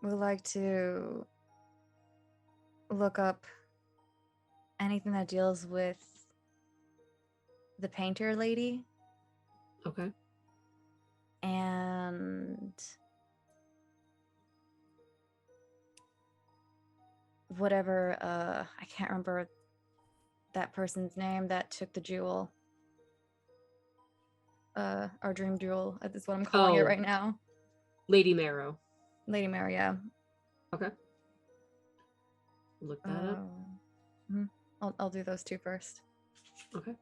would like to look up anything that deals with the painter lady. Okay. And whatever, I can't remember that person's name that took the jewel. Our dream jewel is what I'm calling it right now. Lady Marrow. Lady Marrow, yeah. Okay. Look that up. I'll do those two first. Okay.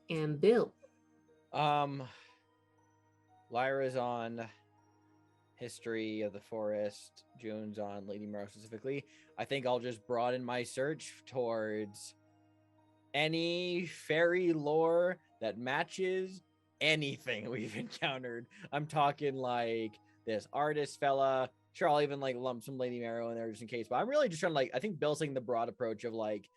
And Bill. Lyra's on history of the forest. June's on Lady Marrow specifically. I think I'll just broaden my search towards any fairy lore that matches anything we've encountered. I'm talking like this artist fella. Sure, I'll even like lump some Lady Marrow in there just in case. But I'm really just trying to I think Bill's taking the broad approach of like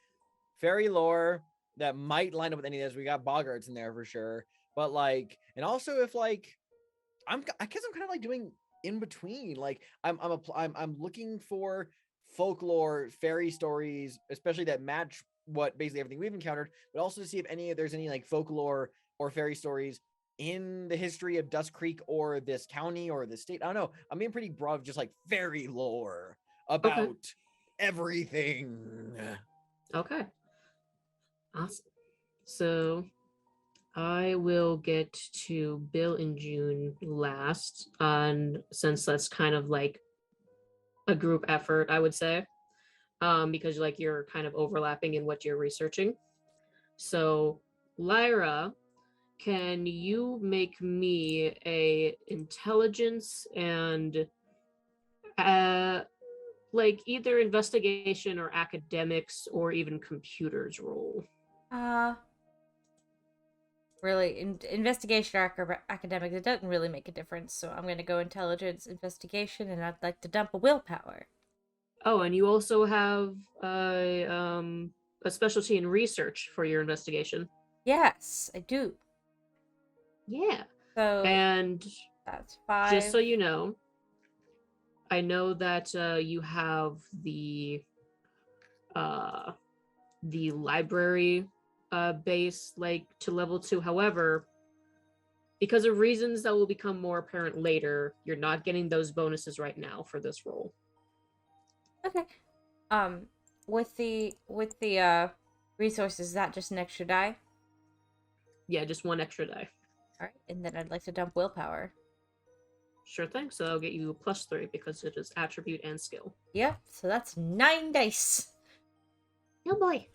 fairy lore that might line up with any of this. We got boggarts in there for sure. But like, and also if like, I guess I'm kind of like doing in between. Like I'm looking for folklore, fairy stories, especially that match what basically everything we've encountered, but also to see if there's any like folklore or fairy stories in the history of Dust Creek or this county or the state. I don't know. I'm being pretty broad, just like fairy lore about everything. Okay. Awesome. So I will get to Bill and June last, since that's kind of like a group effort, I would say, because like you're kind of overlapping in what you're researching. So Lyra, can you make me a intelligence and like either investigation or academics or even computers roll? Really, investigation or academics, it doesn't really make a difference. So I'm going to go intelligence, investigation, and I'd like to dump a willpower. Oh, and you also have a specialty in research for your investigation. Yes, I do. Yeah. So and that's 5. Just so you know, I know that you have the library base like to level 2. However, because of reasons that will become more apparent later, you're not getting those bonuses right now for this roll. Okay. With the resources, is that just an extra die? Yeah, just 1 extra die. All right, and then I'd like to dump willpower. Sure thing. So I'll get you a +3 because it is attribute and skill. Yep. So that's 9 dice. Oh boy.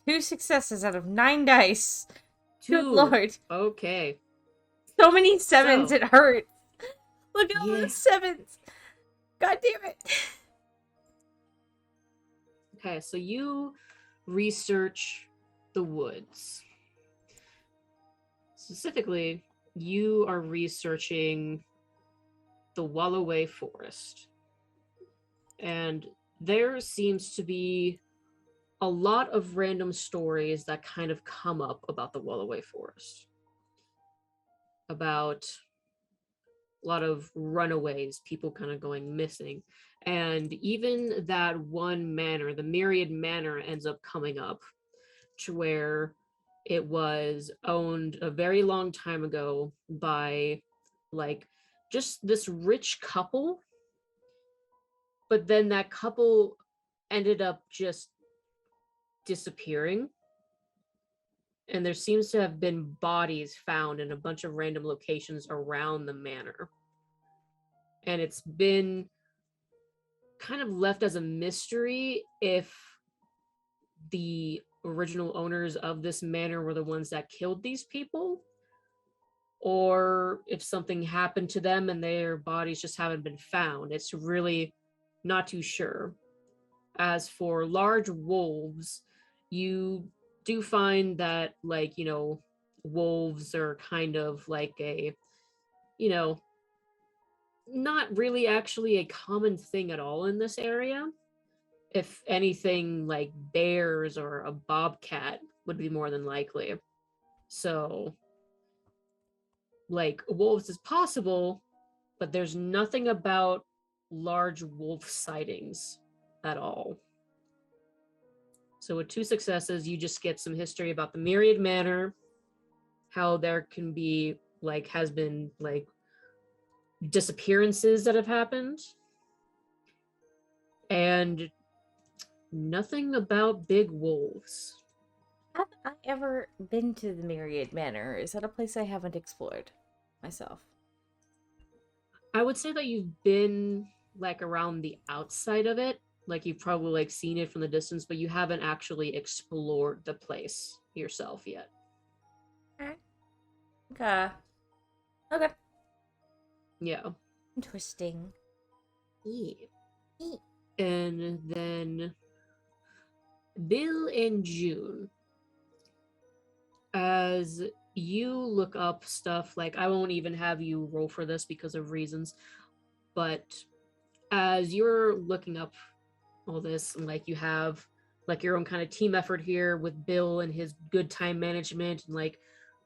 2 successes out of 9 dice. 2. Good lord. Okay. So many 7s, So, it hurts. Look at all yeah. those 7s. God damn it. Okay, so you research the woods. Specifically, you are researching the Walloway Forest. And there seems to be a lot of random stories that kind of come up about the Walloway Forest. About a lot of runaways, people kind of going missing. And even that one manor, the Myriad Manor, ends up coming up to where it was owned a very long time ago by like just this rich couple. But then that couple ended up just disappearing. And there seems to have been bodies found in a bunch of random locations around the manor. And it's been kind of left as a mystery if the original owners of this manor were the ones that killed these people, or if something happened to them and their bodies just haven't been found. It's really not too sure. As for large wolves, you do find that, like, you know, wolves are kind of like a, you know, not really actually a common thing at all in this area. If anything, like bears or a bobcat would be more than likely. So, like, wolves is possible, but there's nothing about large wolf sightings at all. So with 2 successes, you just get some history about the Myriad Manor, how there can be, like, has been, like, disappearances that have happened, and nothing about big wolves. Have I ever been to the Myriad Manor? Is that a place I haven't explored myself? I would say that you've been, like, around the outside of it. Like, you've probably, like, seen it from the distance, but you haven't actually explored the place yourself yet. Okay. Okay. Yeah. Interesting. Yeah. And then Bill and June, as you look up stuff, like, I won't even have you roll for this because of reasons, but as you're looking up all this, and, like, you have, like, your own kind of team effort here with Bill and his good time management, and, like,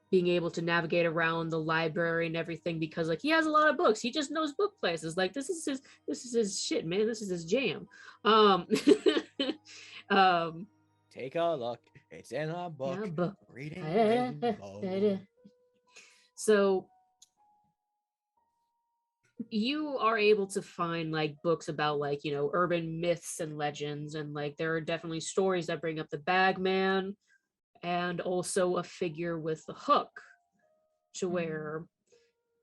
being able to navigate around the library and everything, because, like, he has a lot of books. He just knows book places. Like, this is his shit, man. This is his jam. Take a look. It's in a book. Yeah, book. Reading rainbow. So you are able to find, like, books about, like, you know, urban myths and legends, and, like, there are definitely stories that bring up the Bagman, and also a figure with the hook, to where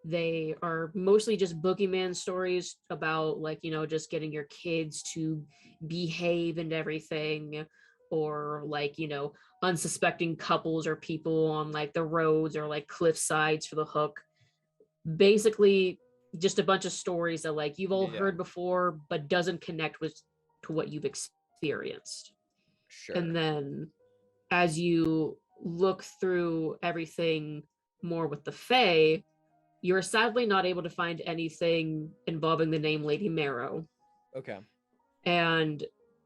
they are mostly just boogeyman stories about, like, you know, just getting your kids to behave and everything, or, like, you know, unsuspecting couples or people on, like, the roads or, like, cliff sides for the hook. Basically just a bunch of stories that, like, you've all heard before but doesn't connect with to what you've experienced. Sure. And then as you look through everything more with the Fae, you're sadly not able to find anything involving the name Lady Marrow. Okay. And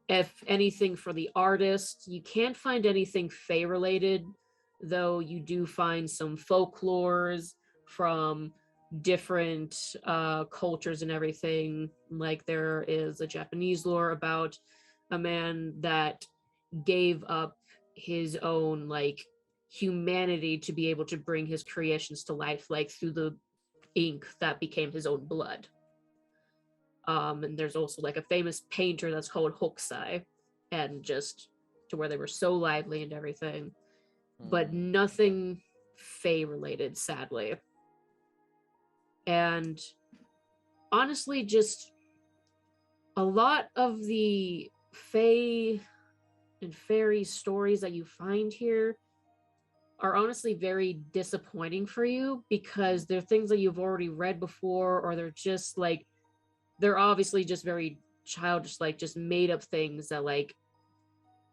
if anything for the artist, you can't find anything Fae related, though you do find some folklores from different cultures and everything. Like, there is a Japanese lore about a man that gave up his own, like, humanity to be able to bring his creations to life, like, through the ink that became his own blood. And there's also, like, a famous painter that's called Hokusai, and just to where they were so lively and everything, but nothing Fae related, sadly. And honestly, just a lot of the fae and fairy stories that you find here are honestly very disappointing for you, because they're things that you've already read before, or they're just like, they're obviously just very childish, like just made up things that like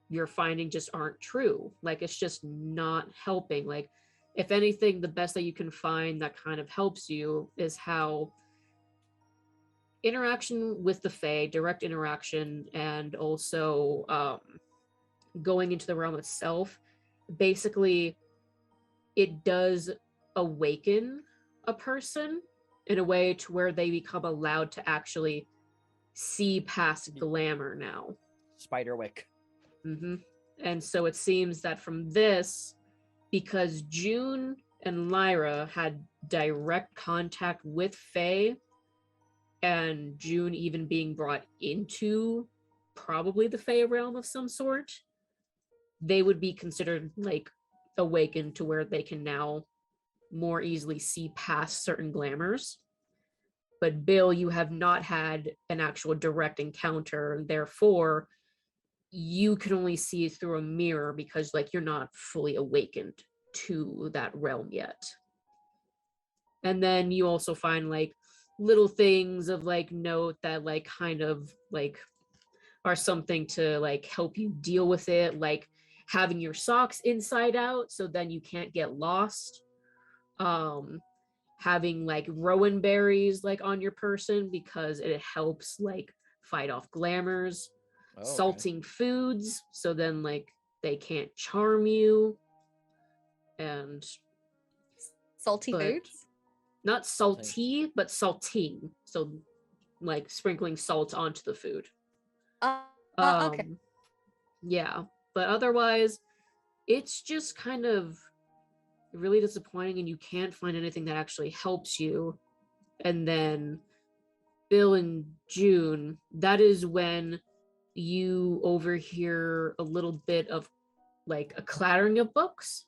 you're finding just aren't true. Like it's just not helping. Like if anything, the best that you can find that kind of helps you is how interaction with the fae, direct interaction, and also going into the realm itself, basically it does awaken a person in a way to where they become allowed to actually see past glamour now. Spiderwick. Mm-hmm. And so it seems that from this, because June and Lyra had direct contact with Faye, and June even being brought into probably the Fae realm of some sort, they would be considered like awakened to where they can now more easily see past certain glamours. But Bill, you have not had an actual direct encounter, and therefore you can only see through a mirror because like you're not fully awakened to that realm yet. And then you also find like little things of like note that like kind of like are something to like help you deal with it, like having your socks inside out so then you can't get lost, having like rowan berries like on your person because it helps like fight off glamours. Okay. Salting foods so then like they can't charm you, and salty foods, not salty but salting, so like sprinkling salt onto the food. Okay. Yeah, but otherwise it's just kind of really disappointing, and you can't find anything that actually helps you. And then Bill and June, that is when you overhear a little bit of like a clattering of books.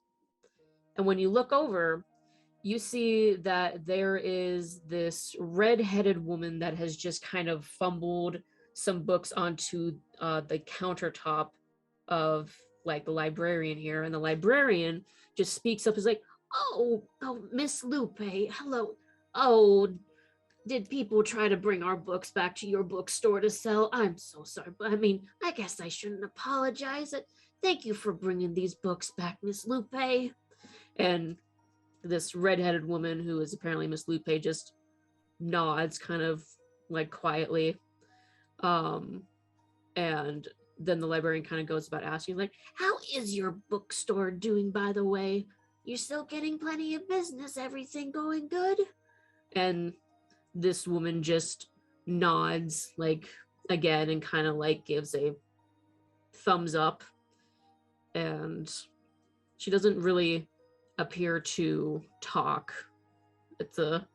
And when you look over, you see that there is this red-headed woman that has just kind of fumbled some books onto the countertop of like the librarian here. And the librarian just speaks up, is like, oh, Miss Lupe, hello. Oh, did people try to bring our books back to your bookstore to sell? I'm so sorry, but I mean, I guess I shouldn't apologize. Thank you for bringing these books back, Miss Lupe. And this redheaded woman, who is apparently Miss Lupe, just nods kind of like quietly. And then the librarian kind of goes about asking, like, how is your bookstore doing, by the way? You're still getting plenty of business? Everything going good? And this woman just nods like again and kind of like gives a thumbs up, and she doesn't really appear to talk. It's a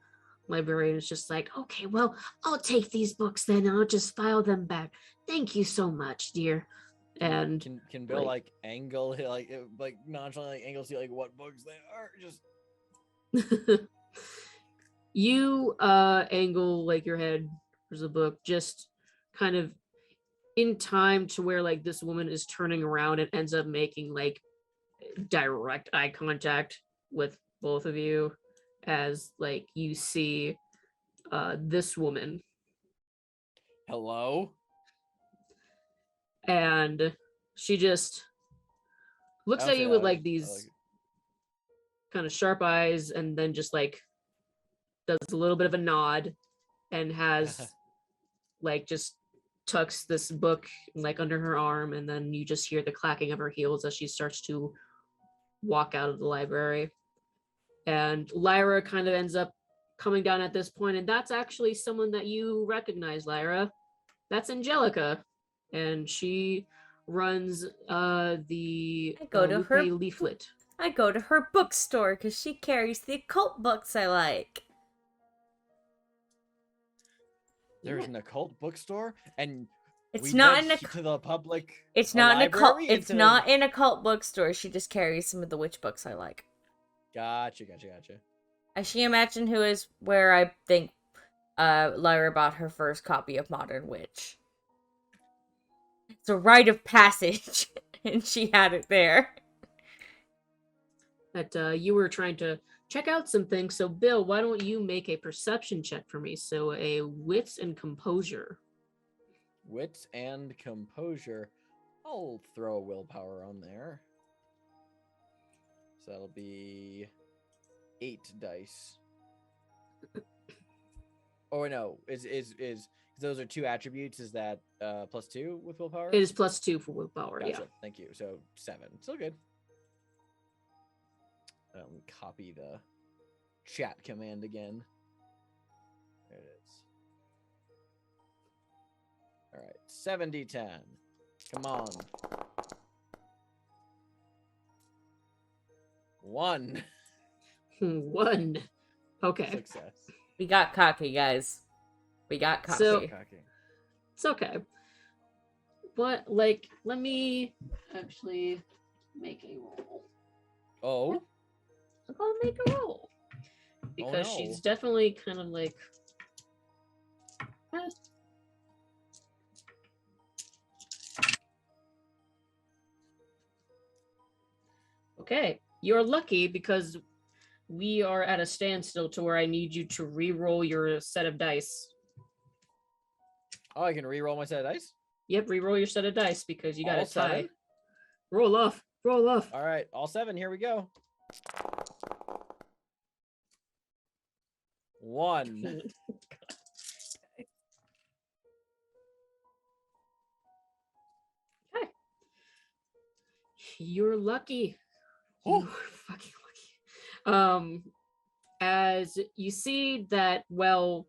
librarian is just like, okay, well, I'll take these books then, I'll just file them back. Thank you so much, dear. And can Bill like angle like nonchalantly angle see like what books they are? Just you angle like your head towards the book, just kind of in time to where like this woman is turning around and ends up making like direct eye contact with both of you, as like you see this woman. Hello? And she just looks at you with like these kind of sharp eyes, and then just like does a little bit of a nod and has like just tucks this book like under her arm, and then you just hear the clacking of her heels as she starts to walk out of the library. And Lyra kind of ends up coming down at this point, and that's actually someone that you recognize, Lyra. That's Angelica, and she runs the Lupe leaflet. I go to her bookstore because she carries the occult books I like. There's an occult bookstore, and it's not in to the public. It's not an occult. It's not an occult bookstore. She just carries some of the witch books I like. Gotcha. She imagine who is where I think Lyra bought her first copy of Modern Witch. It's a rite of passage. And she had it there. That you were trying to check out some things. So, Bill, why don't you make a perception check for me? So, a wits and composure. Wits and composure. I'll throw a willpower on there. So that'll be 8 dice. Oh no, is those are 2 attributes? Is that +2 with willpower? It is +2 for willpower. Gotcha. Yeah. Thank you. So 7. Still good. Let me copy the chat command again. There it is. All right, 70-10. Come on. 1. 1. Okay. Success. We got cocky, guys. We got cocky. So, it's okay. But, like, let me actually make a roll. Oh? I'll make a roll. Because she's definitely kind of like... Okay, you're lucky because we are at a standstill to where I need you to re-roll your set of dice. Oh, I can re-roll my set of dice? Yep, re-roll your set of dice because you got a tie. 7? Roll off. Roll off. All right, all 7. Here we go. 1. Okay. You're lucky. You're fucking lucky. As you see that, well,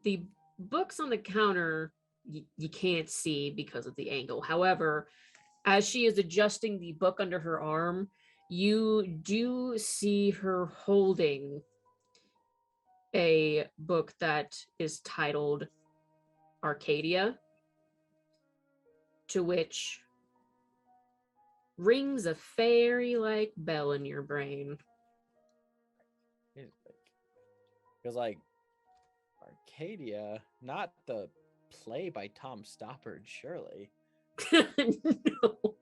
the books on the counter you can't see because of the angle. However, as she is adjusting the book under her arm, you do see her holding a book that is titled Arcadia, to which rings a fairy-like bell in your brain. Because, like, Arcadia, not the play by Tom Stoppard, surely. No.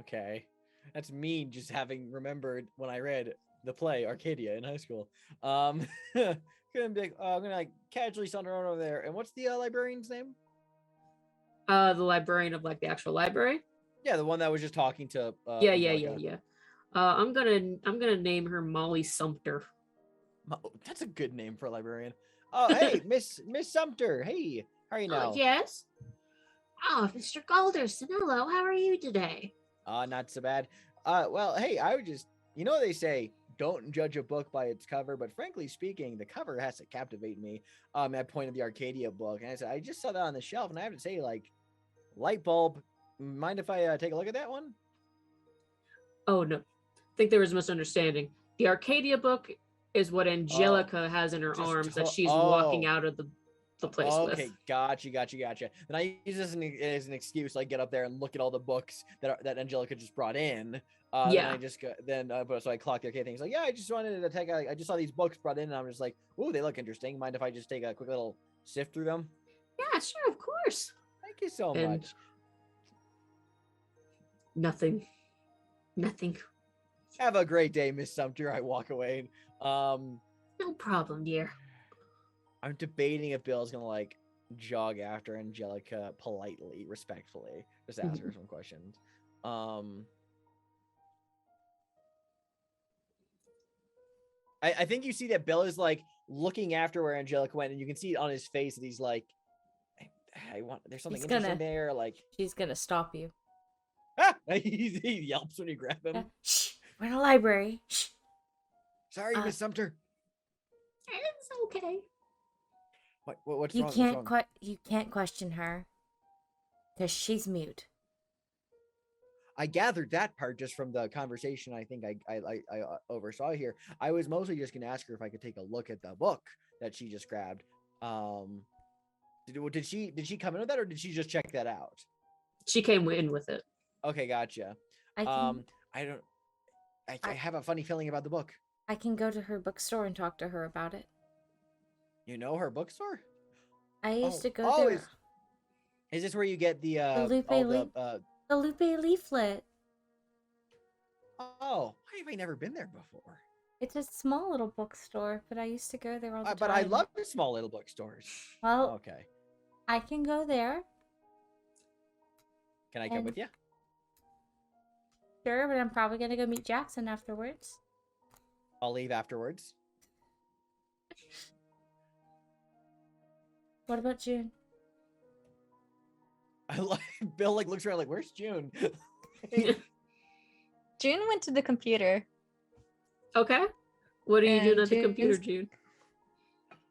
Okay. That's me just having remembered when I read the play Arcadia in high school. Gonna be like, I'm gonna like casually saunter on over there. And what's the librarian's name? The librarian of like the actual library. Yeah, the one that was just talking to. Yeah. I'm gonna name her Molly Sumter. That's a good name for a librarian. Oh, hey, Miss Sumter. Hey, how are you now? Yes. Oh, Mr. Galderson, hello. How are you today? Not so bad. Well, hey, I would just, they say, don't judge a book by its cover, but frankly speaking, the cover has to captivate me. I pointed the Arcadia book, and I said, I just saw that on the shelf, and I have to say, like, light bulb. Mind if I take a look at that one? Oh, no. I think there was a misunderstanding. The Arcadia book is what Angelica has in her arms that she's walking out of the place with. Okay, gotcha. Then I use this as an excuse, like get up there and look at all the books that Angelica just brought in. Yeah. And I just so I clocked the Arcadia thing. It's like, yeah, I just wanted to take. I just saw these books brought in, and I'm just like, ooh, they look interesting. Mind if I just take a quick little sift through them? Yeah, sure, of course. Thank you so much. Nothing. Have a great day, Miss Sumter. I walk away. No problem, dear. I'm debating if Bill's gonna like jog after Angelica politely, respectfully, just ask her some questions. I think you see that Bill is like looking after where Angelica went, and you can see it on his face that he's like, there's something interesting there. Like she's gonna stop you. He yelps when you grab him. Shh, we're in a library. Shh. Sorry, Miss Sumter. It's okay. What's you wrong? You can't question her because she's mute. I gathered that part just from the conversation I think I oversaw here. I was mostly just going to ask her if I could take a look at the book that she just grabbed. Did she come in with that, or did she just check that out? She came in with it. Okay, gotcha. I have a funny feeling about the book. I can go to her bookstore and talk to her about it. You know her bookstore? I used to go there. Is this where you get the the Lupe leaflet? Oh, why have I never been there before? It's a small little bookstore, but I used to go there all the time. But I love the small little bookstores. Well, okay. I can go there. Can I come with you? Sure, but I'm probably gonna go meet Jackson afterwards. I'll leave afterwards. What about June? I like Bill looks around like, where's June? June went to the computer. Okay. What are you doing at the computer, June?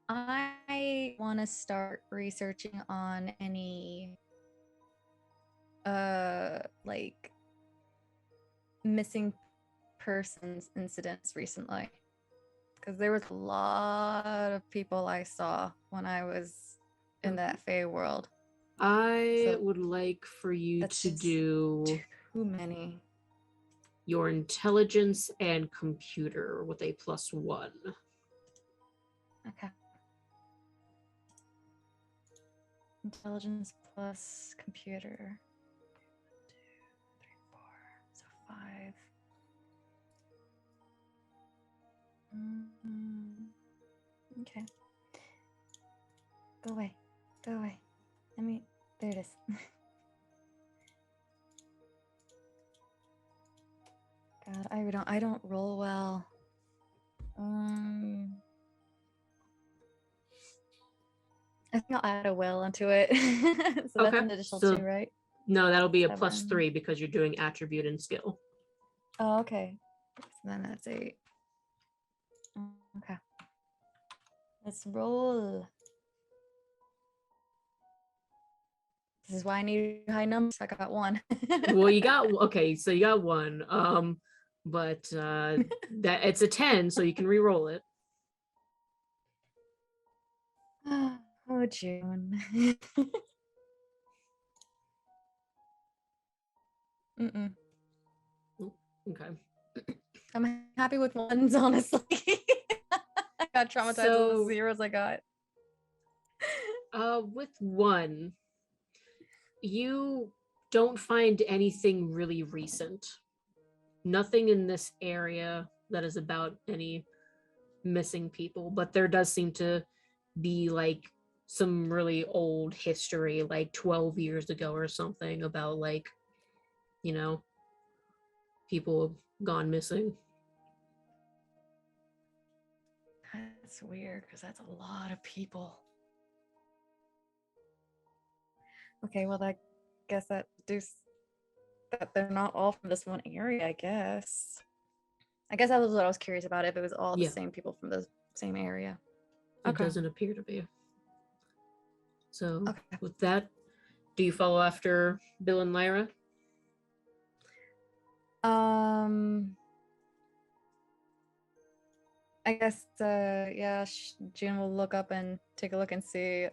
I want to start researching on any like missing persons incidents recently, because there was a lot of people I saw when I was in that Fae world. I would like for you to do too many. Your intelligence and computer with a +1. Okay. Intelligence plus computer. 2, 3, 4. So 5. Okay. Go away. Go away. There it is. God, I don't roll well. I think I'll add a will onto it. So that's an additional 2, right? No, that'll be a +3 because you're doing attribute and skill. Oh, okay. So then that's 8. Okay. Let's roll. This is why I need high numbers. I got 1. Well, you got 1. But that it's a 10, so you can re-roll it. Oh, June. Okay. I'm happy with 1s, honestly. I got traumatized with the 0s I got. With 1, you don't find anything really recent. Nothing in this area that is about any missing people, but there does seem to be like some really old history, like 12 years ago or something, about like, people gone missing. That's weird because that's a lot of people. Okay, well, I guess that they're not all from this one area, I guess. I guess that was what I was curious about, if it was all the same people from the same area. It doesn't appear to be. So with that, do you follow after Bill and Lyra? I guess June will look up and take a look and see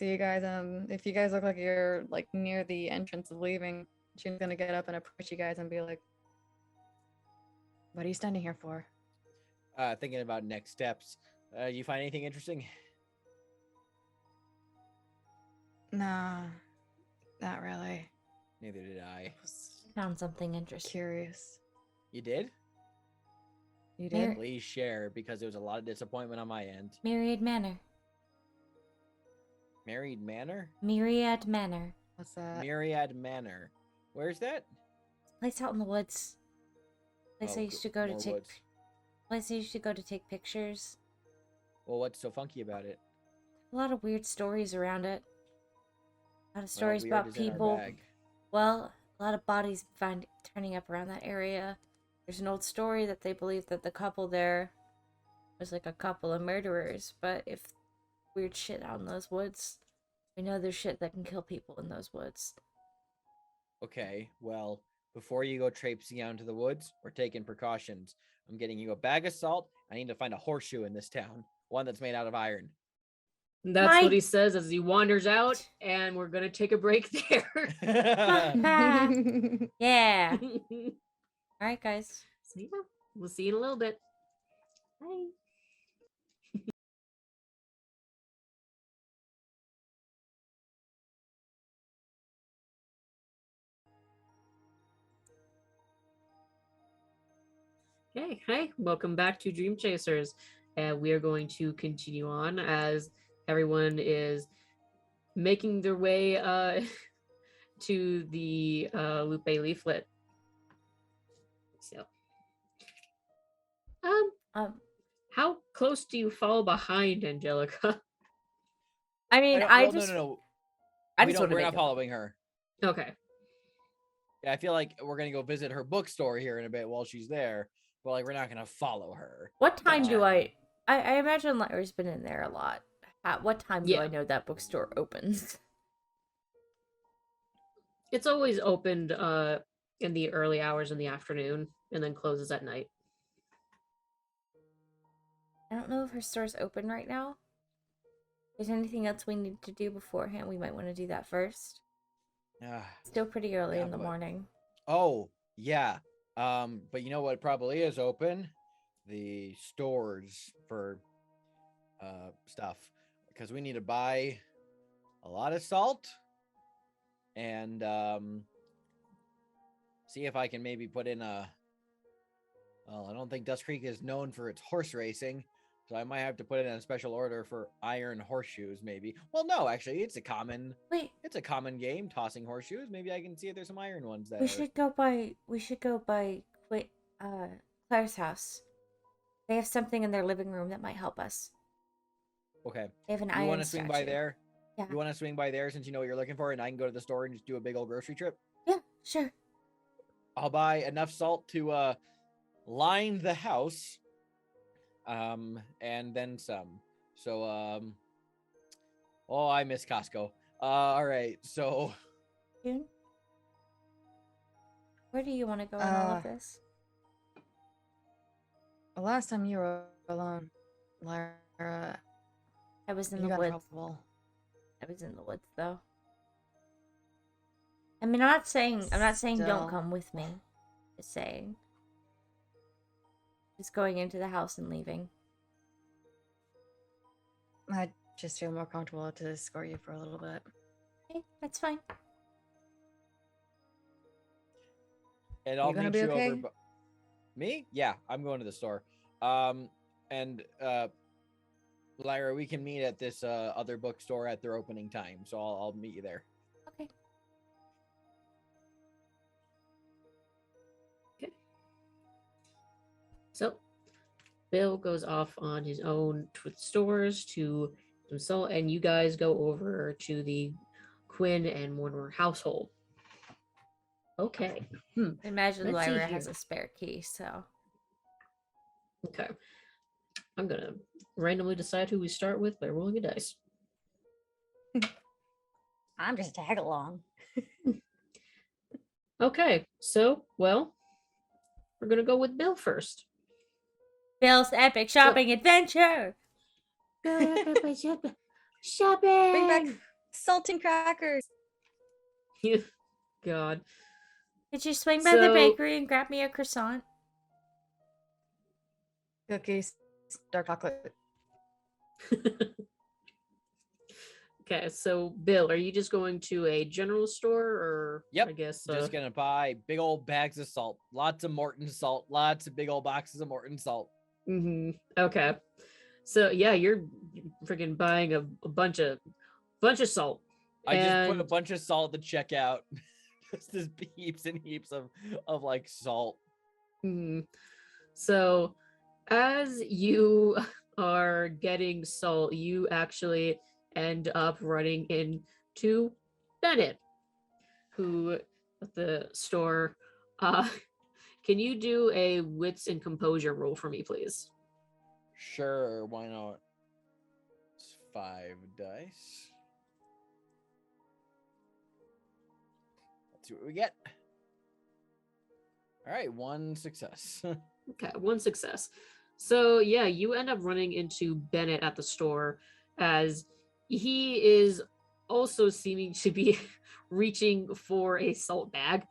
you guys. If you guys look like you're like near the entrance of leaving, June's gonna get up and approach you guys and be like, "What are you standing here for?" Thinking about next steps. You find anything interesting? Nah, not really. Neither did I. Found something interesting. Curious. You did? You did? Please share, because there was a lot of disappointment on my end. Myriad Manor. Married Manor? Myriad Manor. What's that? Myriad Manor. Where's that? Place out in the woods. Place I used to go to take. Woods. Place I used to go to take pictures. Well, what's so funky about it? A lot of weird stories around it. A lot of stories weird about is in our people. bag. Well, a lot of bodies turning up around that area. There's an old story that they believe that the couple there was like a couple of murderers, but if weird shit out in those woods, we know there's shit that can kill people in those woods. Okay, well, before you go traipsing out into the woods, we're taking precautions. I'm getting you a bag of salt. I need to find a horseshoe in this town. One that's made out of iron. That's what he says as he wanders out, and we're gonna take a break there. Yeah. All right, guys. So yeah, we'll see you in a little bit. Bye. Hey, welcome back to Dream Chasers. We are going to continue on as everyone is making their way to the Lupe leaflet. So, how close do you fall behind, Angelica? I mean, No. I just want to we're not following her. Okay. Yeah, I feel like we're gonna go visit her bookstore here in a bit while she's there, but like we're not gonna follow her. What time do I imagine Larry's been in there a lot. At what time do I know that bookstore opens? It's always opened in the early hours in the afternoon and then closes at night. I don't know if her store's open right now. Is there anything else we need to do beforehand? We might want to do that first. Still pretty early in the morning. Oh, yeah. But you know what probably is open? The stores for stuff. Because we need to buy a lot of salt and see if I can maybe put in a well, I don't think Dust Creek is known for its horse racing, so I might have to put in a special order for iron horseshoes, maybe. Well, no, actually, it's a common game, tossing horseshoes. Maybe I can see if there's some iron ones there. We should go by Claire's house. They have something in their living room that might help us. Okay. They have an iron. You want to swing by there? Yeah. You want to swing by there since you know what you're looking for, and I can go to the store and just do a big old grocery trip? Yeah, sure. I'll buy enough salt to line the house, and then some. So, oh, I miss Costco. All right, so. June? Where do you want to go in all of this? The last time you were alone, Lyra, I was in the woods. I was in the woods, though. I mean, I'm not saying don't come with me. Just saying. Just going into the house and leaving. I just feel more comfortable to escort you for a little bit. Okay, that's fine. And I'll meet you over. Me? Yeah, I'm going to the store. And Lyra, we can meet at this other bookstore at their opening time, so I'll meet you there. Okay. Okay. So, Bill goes off on his own to the stores to consult, and you guys go over to the Quinn and Mortimer household. Okay. Imagine Lyra has a spare key, so. Okay. I'm gonna randomly decide who we start with by rolling a dice. I'm just tag along. Okay, so, well, we're gonna go with Bill first. Bill's epic shopping adventure! Shopping! Bring back salt and crackers! God. Did you swing by the bakery and grab me a croissant? Cookies, dark chocolate. Okay, so Bill, are you just going to a general store or? Yep. I guess just gonna buy big old bags of salt, lots of Morton salt, lots of big old boxes of Morton salt. Okay. So yeah, you're freaking buying a bunch of salt. I just put a bunch of salt at the checkout. Just this heaps and heaps of like salt. So as you are getting salt, you actually end up running into Bennett, who at the store. Can you do a wits and composure roll for me, please? Sure, why not? It's 5 dice. Let's see what we get. All right, 1 success. Okay, 1 success. So yeah, you end up running into Bennett at the store as he is also seeming to be reaching for a salt bag.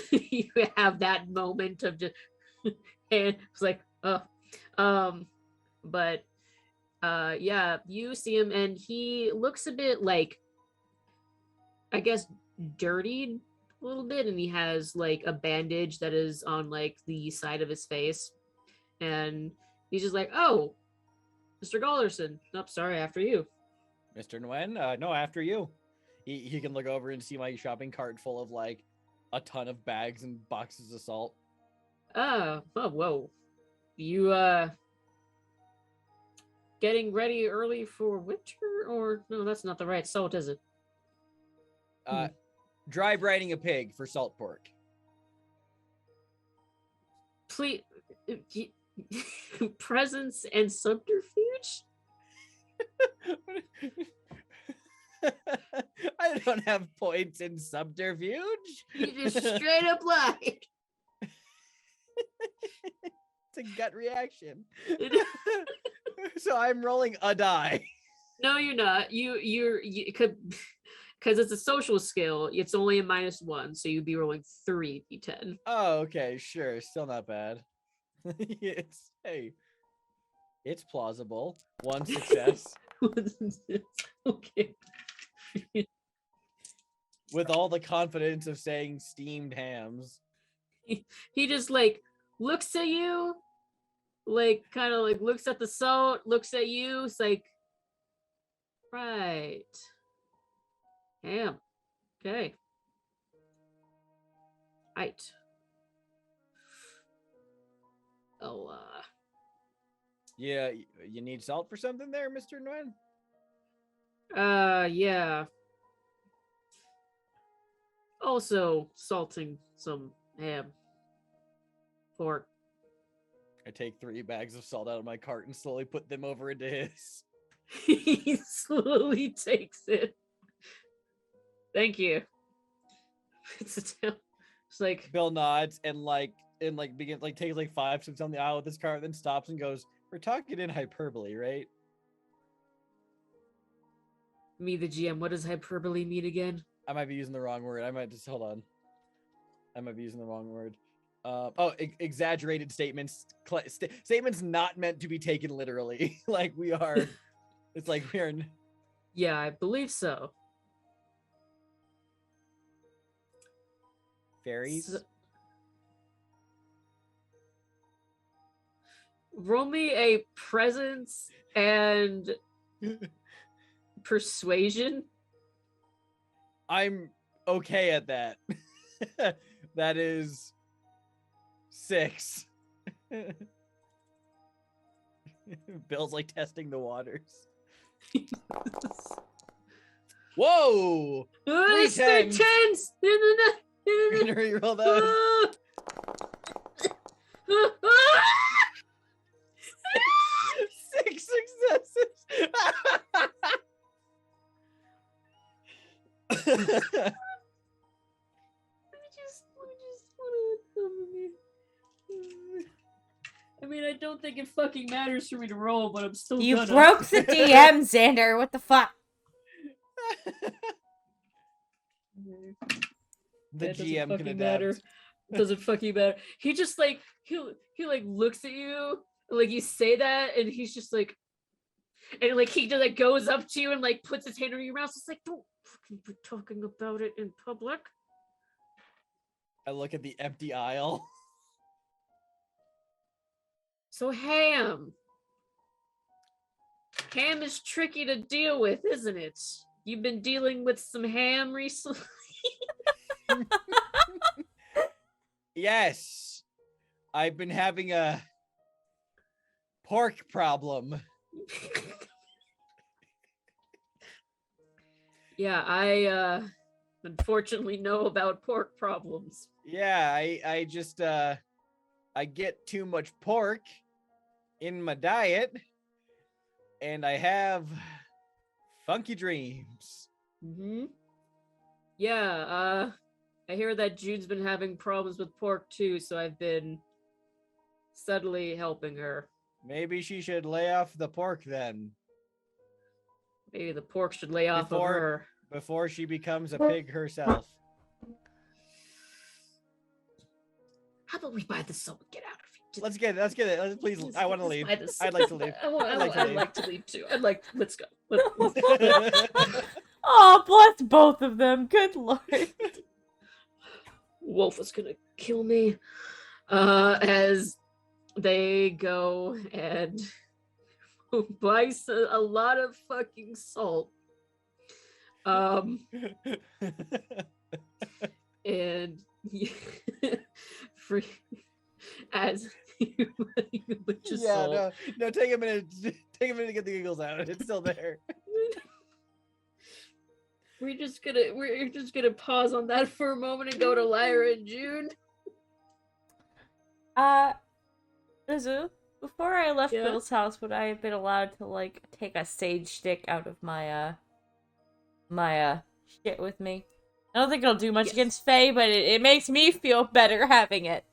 You have that moment of just and it's like, but yeah, you see him and he looks a bit like, I guess, dirtied little bit, and he has like a bandage that is on like the side of his face, and he's just like, "Oh, Mr. Galderson, nope, sorry, after you." Mr. Nguyen, no, after you. He can look over and see my shopping cart full of like a ton of bags and boxes of salt. Oh, whoa. You getting ready early for winter, or no, that's not the right salt, is it? Dry brining a pig for salt pork. Please, presents and subterfuge? I don't have points in subterfuge. You just straight up lied. It's a gut reaction. So I'm rolling a die. No, you're not. You could, because it's a social skill. It's only a -1, so you'd be rolling 3d10. Oh, okay, sure. Still not bad. It's plausible. 1 success. Okay. With all the confidence of saying steamed hams. He just like looks at you, like kind of like looks at the salt, looks at you. It's like, right, ham, okay, right. Oh, Yeah, you need salt for something there, Mr. Nguyen? yeah. Also salting some ham, pork. I take 3 bags of salt out of my cart and slowly put them over into his. He slowly takes it. Thank you. It's like Bill nods and begins takes like 5 steps on the aisle with his cart, then stops and goes, "We're talking in hyperbole, right?" Me, the GM. What does hyperbole mean again? I might be using the wrong word. I might just hold on. I might be using the wrong word. Exaggerated statements. Statements not meant to be taken literally. Like we are. It's like we're. Yeah, I believe so. Fairies. Roll me a presence and persuasion. I'm okay at that. That is 6. Bill's like testing the waters. Whoa! 3 10s. You're gonna reroll that. 6 successes. I mean, I don't think it fucking matters for me to roll, but I'm still You gonna. broke the DM, Xander. What the fuck? The GM can adapt. Matter. It doesn't fucking matter. He just like he like looks at you, like you say that, and he's just like, and like he just like goes up to you and like puts his hand on your mouth. It's like, don't fucking be talking about it in public. I look at the empty aisle. So ham is tricky to deal with, isn't it? You've been dealing with some ham recently. Yes, I've been having a pork problem. Yeah, I unfortunately know about pork problems. Yeah, I just I get too much pork in my diet, and I have funky dreams. Mm-hmm. Yeah, I hear that Jude's been having problems with pork too, so I've been subtly helping her. Maybe she should lay off the pork then. Maybe the pork should lay off of her. Before she becomes a pig herself. How about we buy the soul and get out of here? Let's get it. Please, I want to leave. I'd like to leave. I'd like to leave too. Let's go. Oh, bless both of them. Good lord. Wolf is gonna kill me. As they go and buy a lot of fucking salt. And free as you just salt. No, take a minute to get the giggles out. It's still there. We're just gonna pause on that for a moment and go to Lyra and June. Izu, before I left Bill's house, would I have been allowed to like take a sage stick out of my shit with me? I don't think it'll do much against Fae, but it makes me feel better having it.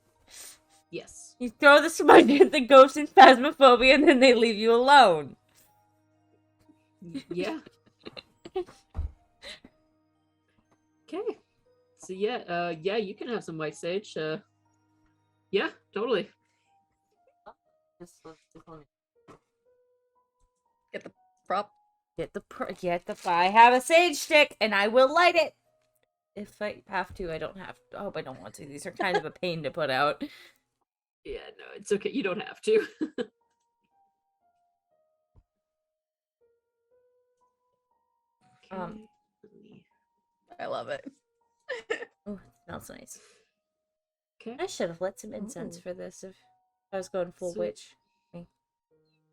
Yes. You throw the smudge at the ghost in Phasmophobia, and then they leave you alone. Yeah. Okay. So yeah, you can have some white sage. Yeah, totally. Get the prop. I have a sage stick, and I will light it. If I have to, I don't have to. I hope I don't want to. These are kind of a pain to put out. Yeah, no, it's okay. You don't have to. I love it. Oh, it smells nice. Okay. I should have lit some incense for this if I was going full witch.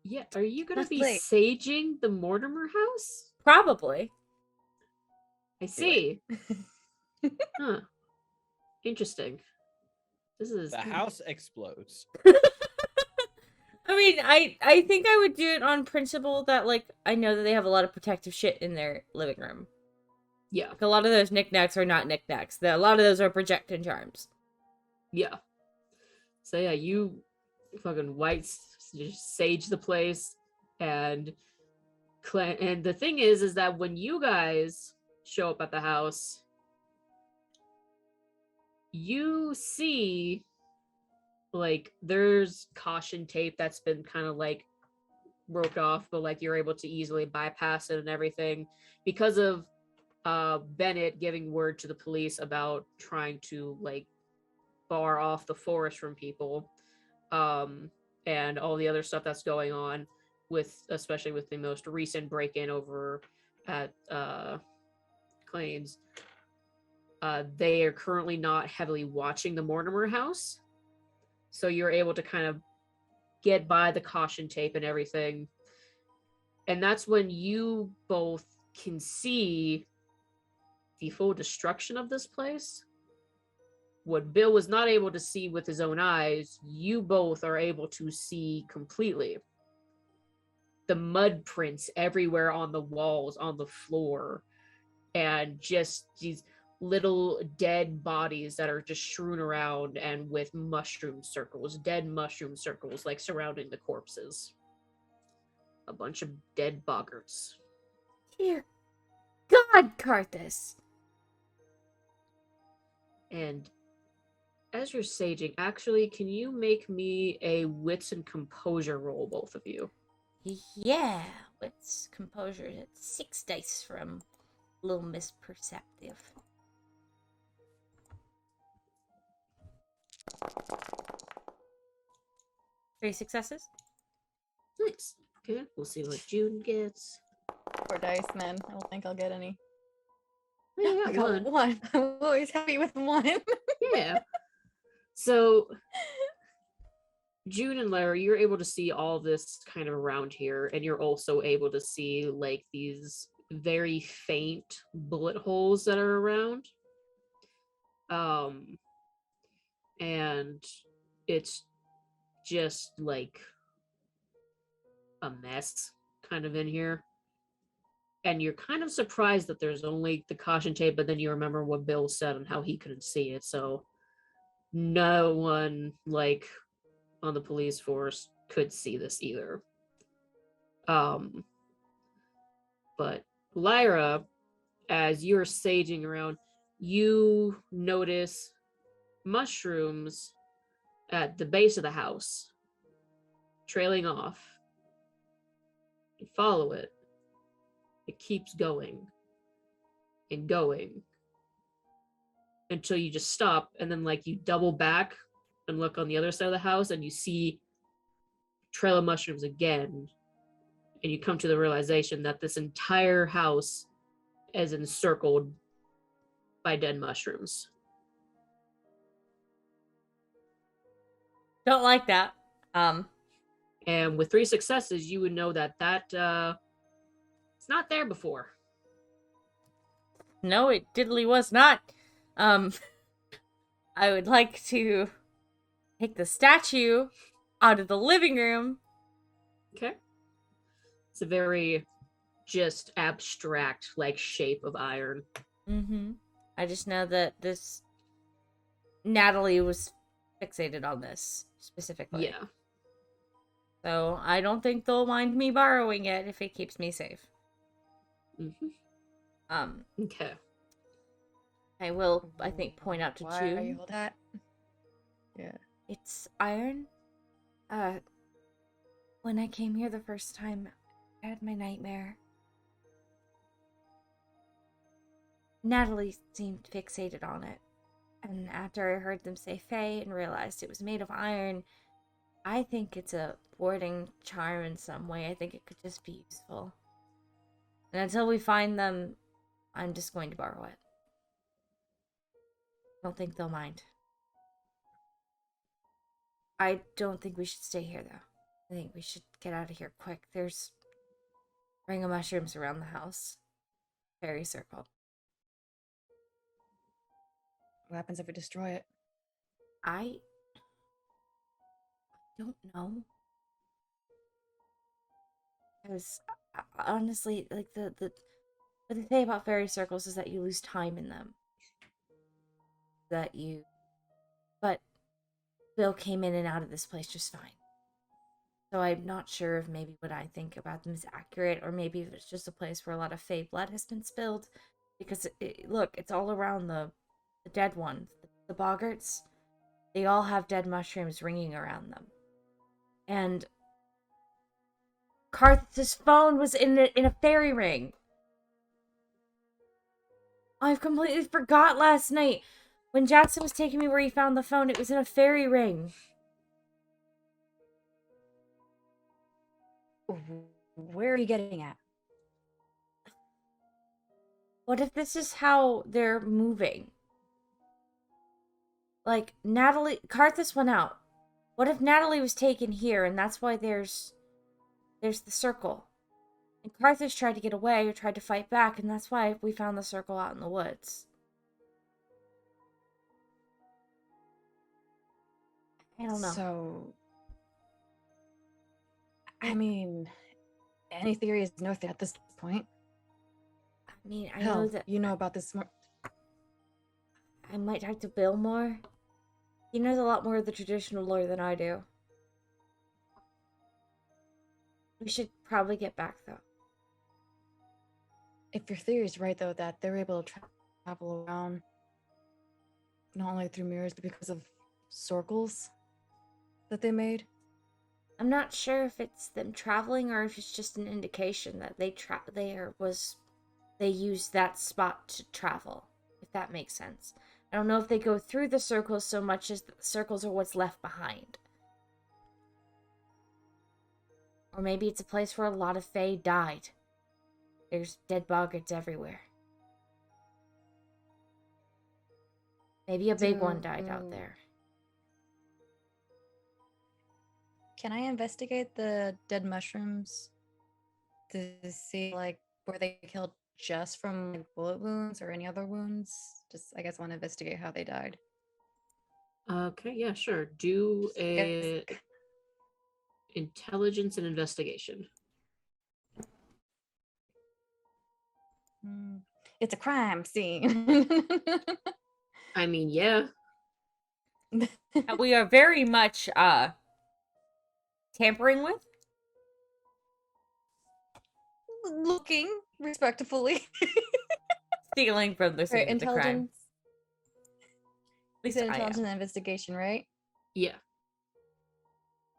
Yeah, are you gonna be saging the Mortimer house? Probably. I see. Huh. Interesting. This is the house explodes. I mean, I think I would do it on principle that, like, I know that they have a lot of protective shit in their living room. Yeah. Like, a lot of those knickknacks are not knickknacks. A lot of those are projecting charms. Yeah. So yeah, you fucking just sage the place, and the thing is that when you guys show up at the house, you see like there's caution tape that's been kind of like roped off, but like you're able to easily bypass it and everything because of Bennett giving word to the police about trying to like bar off the forest from people, and all the other stuff that's going on with, especially with the most recent break-in over at Claims. They are currently not heavily watching the Mortimer house, so you're able to kind of get by the caution tape and everything, and that's when you both can see the full destruction of this place. What Bill was not able to see with his own eyes, you both are able to see completely. The mud prints everywhere on the walls, on the floor, and just these little dead bodies that are just strewn around, and with dead mushroom circles, like surrounding the corpses. A bunch of dead boggarts. Dear God, Karthus. And as you're saging, actually, can you make me a wits and composure roll, both of you? Yeah, wits, composure. It's 6 dice from Little Miss Perceptive. 3 successes. Nice. Okay, we'll see what June gets. 4 dice, man. I don't think I'll get any. Yeah, I got one. I'm always happy with 1. Yeah. So, June and Larry, you're able to see all this kind of around here, and you're also able to see like these very faint bullet holes that are around. And it's just like a mess kind of in here. And you're kind of surprised that there's only the caution tape, but then you remember what Bill said and how he couldn't see it. So no one like on the police force could see this either. But Lyra, as you're saging around, you notice mushrooms at the base of the house trailing off. You follow it. It keeps going and going until you just stop, and then like you double back and look on the other side of the house and you see trail of mushrooms again, and you come to the realization that this entire house is encircled by dead mushrooms. Don't like that. And with 3 successes, you would know that it's not there before. No, it diddly was not. I would like to take the statue out of the living room. Okay. It's a very just abstract like shape of iron. Mm-hmm. I just know that this Natalie was fixated on this specifically. Yeah. So I don't think they'll mind me borrowing it if it keeps me safe. Mm-hmm. Okay. I will, I think, point out to Why June. are you hold that? Yeah. It's iron. When I came here the first time, I had my nightmare. Natalie seemed fixated on it. And after I heard them say Fae and realized it was made of iron, I think it's a warding charm in some way. I think it could just be useful. And until we find them, I'm just going to borrow it. I don't think they'll mind. I don't think we should stay here, though. I think we should get out of here quick. There's a ring of mushrooms around the house. Fairy circle. What happens if we destroy it? I don't know. Because honestly, like what they say about fairy circles is that you lose time in them. But Bill came in and out of this place just fine. So I'm not sure if maybe what I think about them is accurate, or maybe if it's just a place where a lot of Fae blood has been spilled. Because look, it's all around the dead ones, the boggarts. They all have dead mushrooms ringing around them. And Karth's phone was in a fairy ring. I've completely forgot last night. When Jackson was taking me where he found the phone, it was in a fairy ring. Where are you getting at? What if this is how they're moving? Like, Karthus went out. What if Natalie was taken here, and that's why there's the circle? And Karthus tried to get away, or tried to fight back, and that's why we found the circle out in the woods. I don't know. So, I mean, any theory is no theory at this point. I mean, I Hell, know that you know about this more. I might talk to Bill more. He knows a lot more of the traditional lore than I do. We should probably get back, though. If your theory is right, though, that they're able to travel around, not only through mirrors, but because of circles that they made. I'm not sure if it's them traveling or if it's just an indication that they used that spot to travel, if that makes sense. I don't know if they go through the circles so much as the circles are what's left behind. Or maybe it's a place where a lot of Fae died. There's dead boggarts everywhere. Maybe a big one died out there. Can I investigate the dead mushrooms to see, like, were they killed just from like, bullet wounds or any other wounds? Just, I guess, I want to investigate how they died. Okay, yeah, sure. Do a intelligence and investigation. It's a crime scene. I mean, yeah. We are very much tampering with. Looking respectfully. Stealing from the scene of the crime. You said intelligence and investigation, right? Yeah.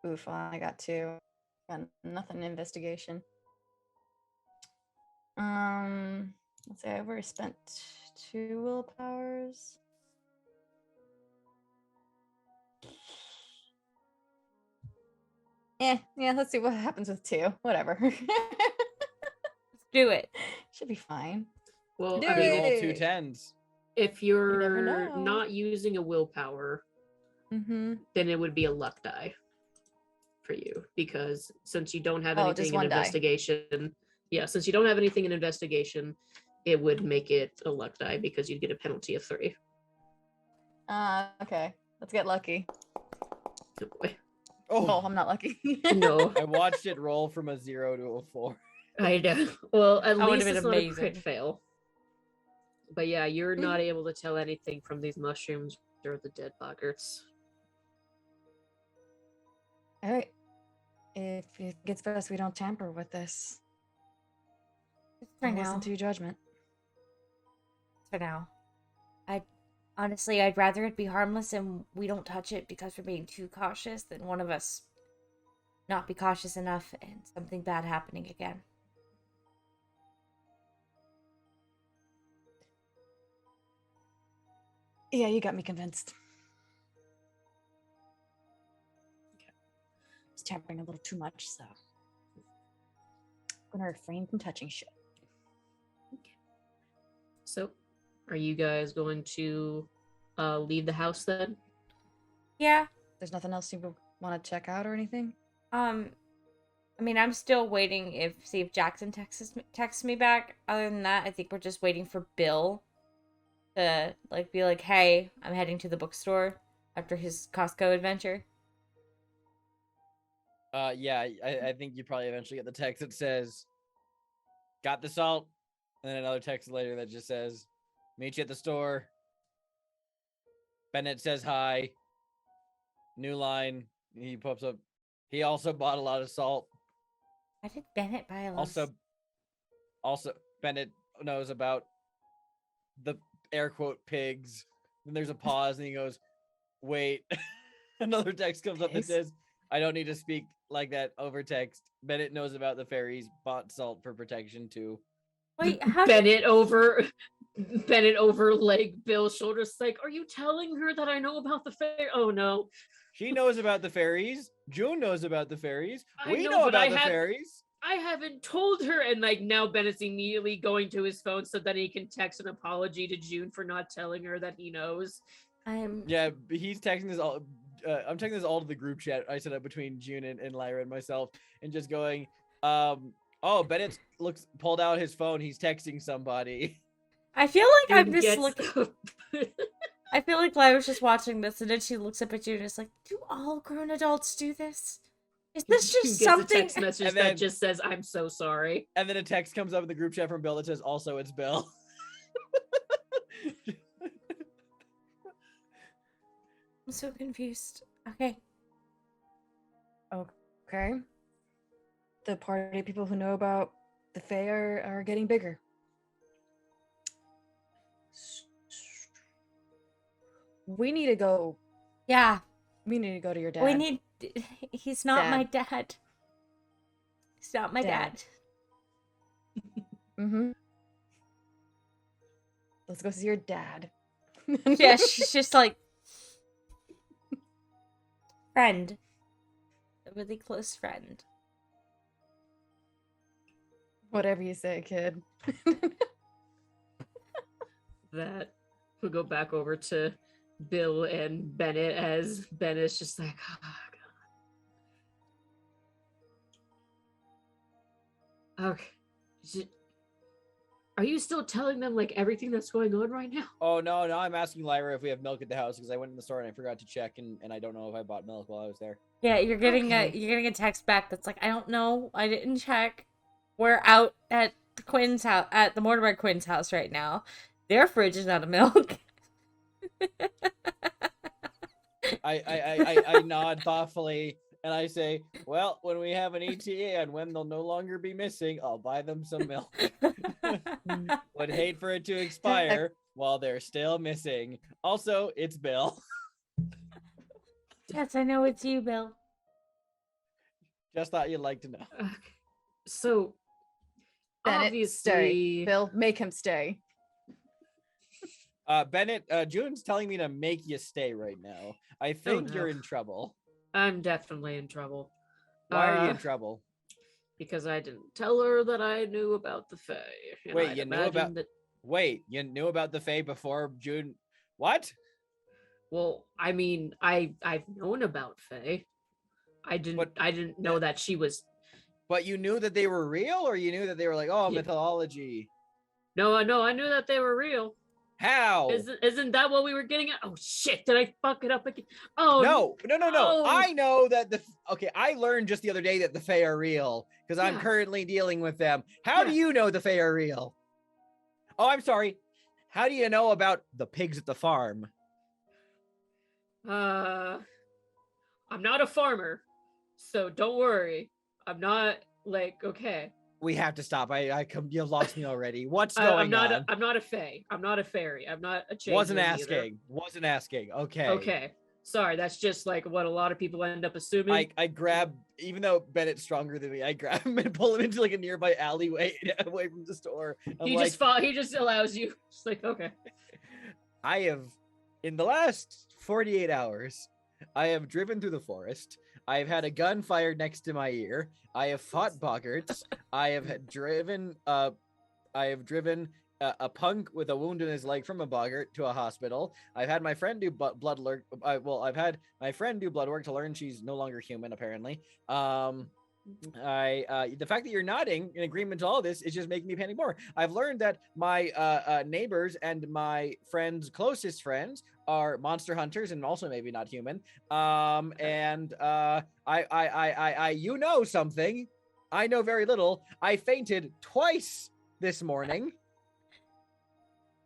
Oof, I got 2. Got nothing in investigation. Let's see, I've already spent 2 willpowers. Yeah, let's see what happens with 2. Whatever. Let's do it. Should be fine. Well, Do I mean, roll it. 2 10s. if never you're know. not using a willpower, Mm-hmm. then it would be a luck die for you, because since you don't have Oh, just anything in one die. investigation, since you don't have anything in investigation, it would make it a luck die because you'd get a penalty of 3. Okay. Let's get lucky. Oh boy. Oh, I'm not lucky. No, I watched it roll from a 0 to a 4. I know. Well, at That would've least been it's not a amazing. crit fail. But yeah, you're not able to tell anything from these mushrooms or the dead boggarts. All right. If it gets best, we don't tamper with this. For I'll now. listen to your judgment. For now. I'd rather it be harmless and we don't touch it because we're being too cautious than one of us not be cautious enough and something bad happening again. Yeah, you got me convinced. It's tampering a little too much, so I'm gonna refrain from touching shit. So, are you guys going to leave the house then? Yeah. There's nothing else you want to check out or anything? I mean, I'm still waiting see if Jackson texts me back. Other than that, I think we're just waiting for Bill to be like, "Hey, I'm heading to the bookstore after his Costco adventure." Yeah, I think you probably eventually get the text that says, "Got the salt," and then another text later that just says, "Meet you at the store." Bennett says hi. New line. He pops up. He also bought a lot of salt. Why did Bennett buy a lot? Also, Bennett knows about the air quote pigs. Then there's a pause, and he goes, "Wait." Another text comes up that says, "I don't need to speak like that over text. Bennett knows about the fairies. Bought salt for protection too." Wait, how Bennett over like Bill's shoulders, like, "Are you telling her that I know about the fair?" Oh no. She knows about the fairies. June knows about the fairies. I We know, know but about the fairies. I haven't told her, and like now Bennett's immediately going to his phone so that he can text an apology to June for not telling her that he knows. Yeah, he's texting this all. I'm texting this all to the group chat I set up between June and Lyra and myself, and just going, "Oh, Bennett pulled out his phone. He's texting somebody." I feel like I'm just looking. I feel like Lyra's just watching this, and then she looks up at you and is like, "Do all grown adults do this? Is this just something?" A text message that just says, "I'm so sorry." And then a text comes up in the group chat from Bill that says, "Also, it's Bill." I'm so confused. Okay. Okay. The party people who know about the fair are getting bigger. We need to go. Yeah. We need to go to your dad. He's not my dad. He's not my dad. Mm-hmm. Let's go see your dad. Yeah, she's just like friend. A really close friend. Whatever you say, kid. That we'll go back over to Bill and Bennett as Bennett's just like, oh god. Okay. Are you still telling them like everything that's going on right now? Oh no, I'm asking Lyra if we have milk at the house because I went in the store and I forgot to check and I don't know if I bought milk while I was there. Yeah, you're getting a text back that's like, "I don't know, I didn't check. We're out at the Quinn's house, at the Mortimer Quinn's house right now. Their fridge is out of milk." I nod thoughtfully and I say, "Well, when we have an ETA on when they'll no longer be missing, I'll buy them some milk." Would hate for it to expire while they're still missing. Also, it's Bill. Yes, I know it's you, Bill. Just thought you'd like to know. So, Bennett, obviously, stay. Bill, make him stay. Bennett, June's telling me to make you stay right now. I think you're in trouble. I'm definitely in trouble. Why are you in trouble? Because I didn't tell her that I knew about the Fae. Wait, you knew about the Fae before June? What? Well, I mean, I've known about Fae. I didn't know that she was. But you knew that they were real, or you knew that they were like, oh, mythology? No, I knew that they were real. How? Isn't that what we were getting at? Oh shit! Did I fuck it up again? Oh no. Oh. I know that I learned just the other day that the Fae are real because I'm currently dealing with them. How do you know the Fae are real? Oh, I'm sorry. How do you know about the pigs at the farm? I'm not a farmer, so don't worry. I'm not okay. We have to stop. You've lost me already. What's going on? I'm not a fae. I'm not a fairy. I'm not a changeling. Wasn't asking. Okay. Okay. Sorry, that's just what a lot of people end up assuming. I grab, even though Bennett's stronger than me, I grab him and pull him into a nearby alleyway away from the store. He just allows you. Just okay. I have, in the last 48 hours, I have driven through the forest. I have had a gun fired next to my ear. I have fought boggarts. I have driven a punk with a wound in his leg from a boggart to a hospital. I've had my friend do blood work. I've had my friend do blood work to learn she's no longer human, apparently. The fact that you're nodding in agreement to all this is just making me panic more. I've learned that my neighbors and my friends' closest friends are monster hunters and also maybe not human. You know something. I know very little. I fainted twice this morning.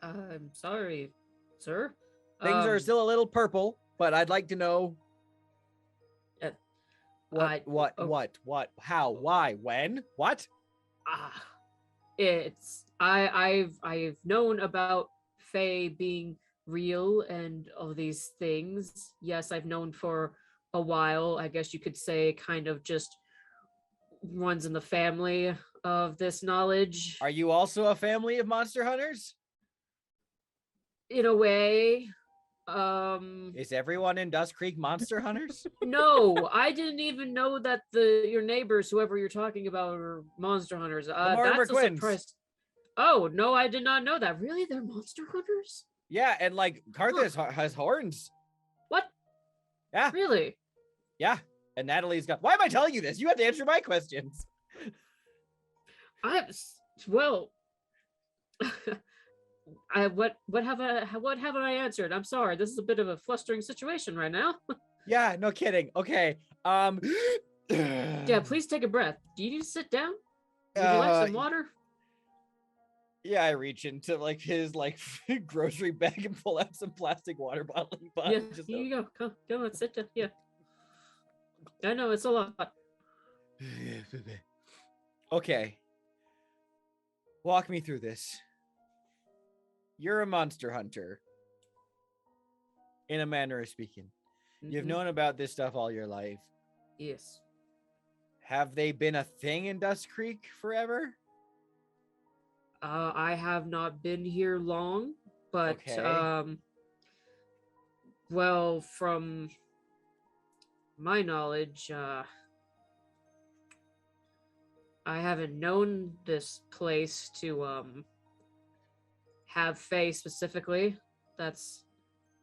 I'm sorry, sir. Things are still a little purple, but I'd like to know what, how, why, when, what? I've known about Fae being real and all these things. Yes, I've known for a while. I guess you could say kind of just runs in the family of this knowledge. Are you also a family of monster hunters? In a way. Is everyone in Dust Creek monster hunters? No, I didn't even know that your neighbors, whoever you're talking about, are monster hunters. That's a surprise. Oh no, I did not know that. Really, they're monster hunters? Yeah, and Carthus has horns. What? Yeah. Really? Yeah. And Natalie's got. Why am I telling you this? You have to answer my questions. What haven't I answered? I'm sorry. This is a bit of a flustering situation right now. Yeah, no kidding. Okay. Yeah, please take a breath. Do you need to sit down? Would you like some water? Yeah, I reach into his grocery bag and pull out some plastic water bottle. Yeah, here you go. Come on, sit down. Yeah. I know it's a lot. Okay. Walk me through this. You're a monster hunter. In a manner of speaking. Mm-hmm. You've known about this stuff all your life. Yes. Have they been a thing in Dust Creek forever? I have not been here long, but okay. Well, from my knowledge, I haven't known this place to have Fae specifically. That's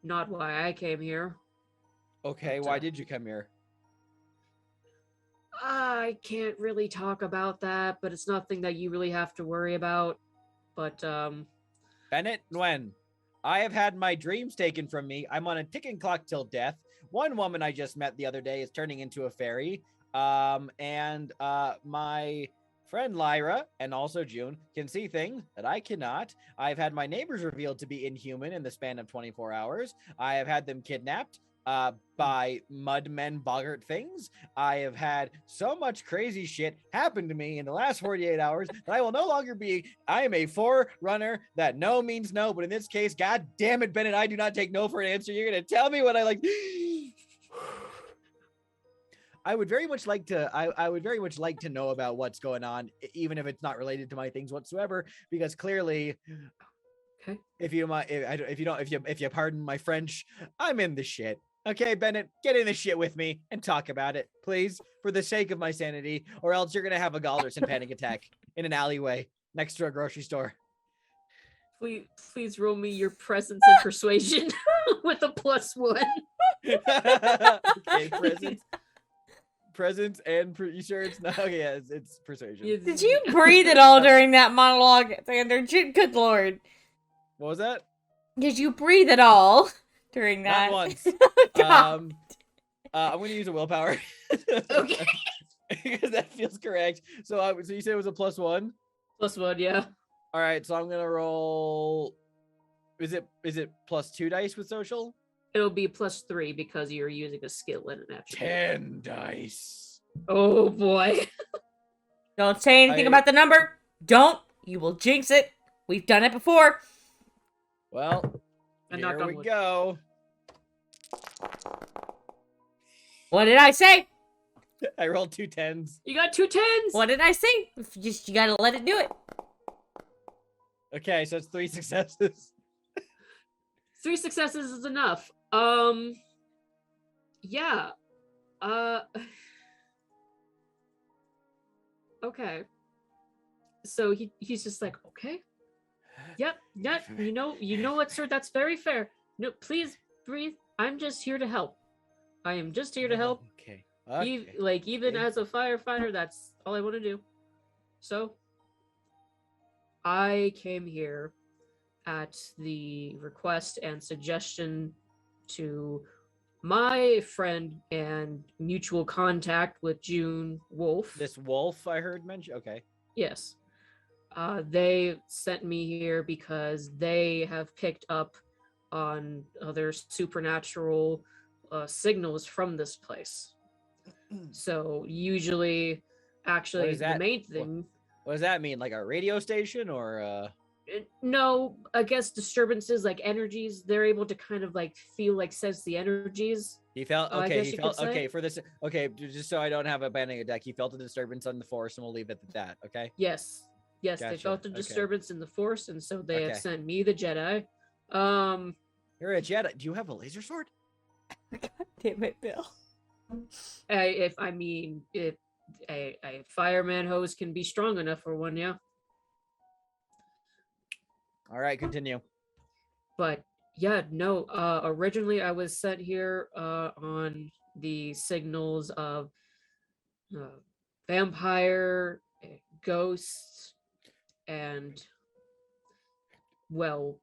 not why I came here. Okay, why did you come here? I can't really talk about that, but it's nothing that you really have to worry about. But Bennett Nguyen, I have had my dreams taken from me. I'm on a ticking clock till death. One woman I just met the other day is turning into a fairy. And my friend Lyra and also June can see things that I cannot. I've had my neighbors revealed to be inhuman in the span of 24 hours. I have had them kidnapped by mudmen boggart things. I have had so much crazy shit happen to me in the last 48 hours that I will no longer be. I am a forerunner that no means no, but in this case, god damn it, Bennett, I do not take no for an answer. You're gonna tell me what I like. I would very much like to. I would very much like to know about what's going on, even if it's not related to my things whatsoever, because clearly. Okay. If you pardon my French, I'm in the shit. Okay, Bennett, get in the shit with me and talk about it, please, for the sake of my sanity, or else you're gonna have a Galderson panic attack in an alleyway next to a grocery store. Please roll me your presence and persuasion with a +1. Okay, presence and you sure it's not? Okay, yeah, it's persuasion. Did you breathe at all during that monologue, Xander? Good lord. What was that? Did you breathe at all during that? Not once. I'm gonna use a willpower. Okay. Because that feels correct. So you said it was a +1? +1, yeah. All right, so I'm gonna roll. Is it +2 dice with social? It'll be +3 because you're using a skill and an attribute. 10 dice. Oh boy. Don't say anything about the number. Don't. You will jinx it. We've done it before. Well, here we go. What did I say? I rolled 2 10s. You got 2 10s. What did I say? You gotta let it do it. Okay, so it's 3 successes. 3 successes is enough. Yeah. Okay. So he's just like, okay. Yep. You know what, sir? That's very fair. No, please breathe. I'm just here to help. I am just here to help. Okay. Even as a firefighter, that's all I want to do. So I came here at the request and suggestion to my friend and mutual contact with June Wolf. This Wolf I heard mentioned. Okay. Yes. They sent me here because they have picked up on other supernatural signals from this place. So usually, actually, the main thing. What does that mean? Like a radio station or? No, I guess disturbances, like energies. They're able to kind of like feel, like, sense the energies. He felt okay. He felt okay for this. Okay, just so I don't have a banding deck. He felt a disturbance on the force, and we'll leave it at that. Okay. Yes. Gotcha. They felt a disturbance in the force, and so they have sent me, the Jedi. You're a Jedi. Do you have a laser sword? God damn it, Bill. If a fireman hose can be strong enough for one, yeah. All right, continue. But yeah, no. Originally, I was sent here on the signals of vampire, ghosts, and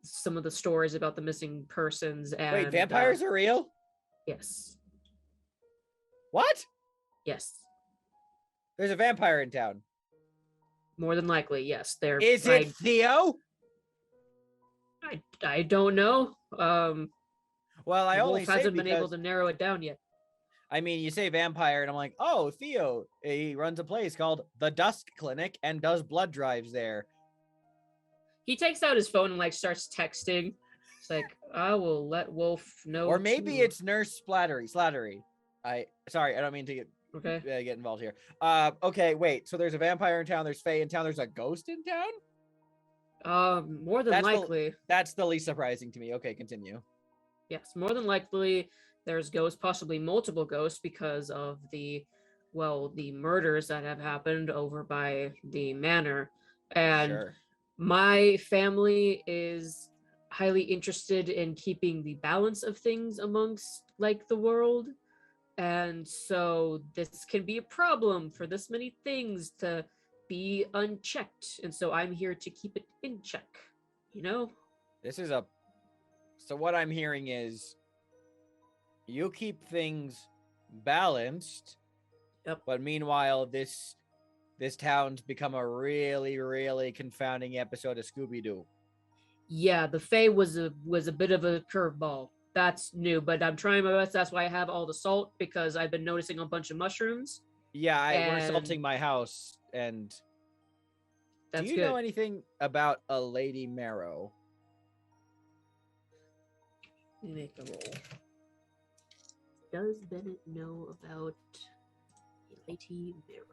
some of the stories about the missing persons. And wait, vampires are real? Yes. What? Yes. There's a vampire in town. More than likely, yes. Is it Theo? I don't know. Well, I only hasn't been able to narrow it down yet. I mean, you say vampire, and I'm like, oh, Theo. He runs a place called the Dusk Clinic and does blood drives there. He takes out his phone and like starts texting. It's like, I will let Wolf know. Or maybe it's Nurse Slattery. Sorry, I don't mean to get involved here. Okay, wait. So there's a vampire in town. There's Fae in town. There's a ghost in town. More than likely. That's the least surprising to me. Okay, continue. Yes, more than likely there's ghosts, possibly multiple ghosts, because of the murders that have happened over by the manor. And my family is highly interested in keeping the balance of things amongst the world. And so this can be a problem for this many things to be unchecked. And so I'm here to keep it in check, So what I'm hearing is you keep things balanced. Yep. But meanwhile, this town's become a really, really confounding episode of Scooby-Doo. Yeah, the Fae was a bit of a curveball. That's new, but I'm trying my best. That's why I have all the salt, because I've been noticing a bunch of mushrooms. Yeah, we're salting my house, and do you know anything about a Lady Marrow? Make a roll. Does Bennett know about Lady Marrow?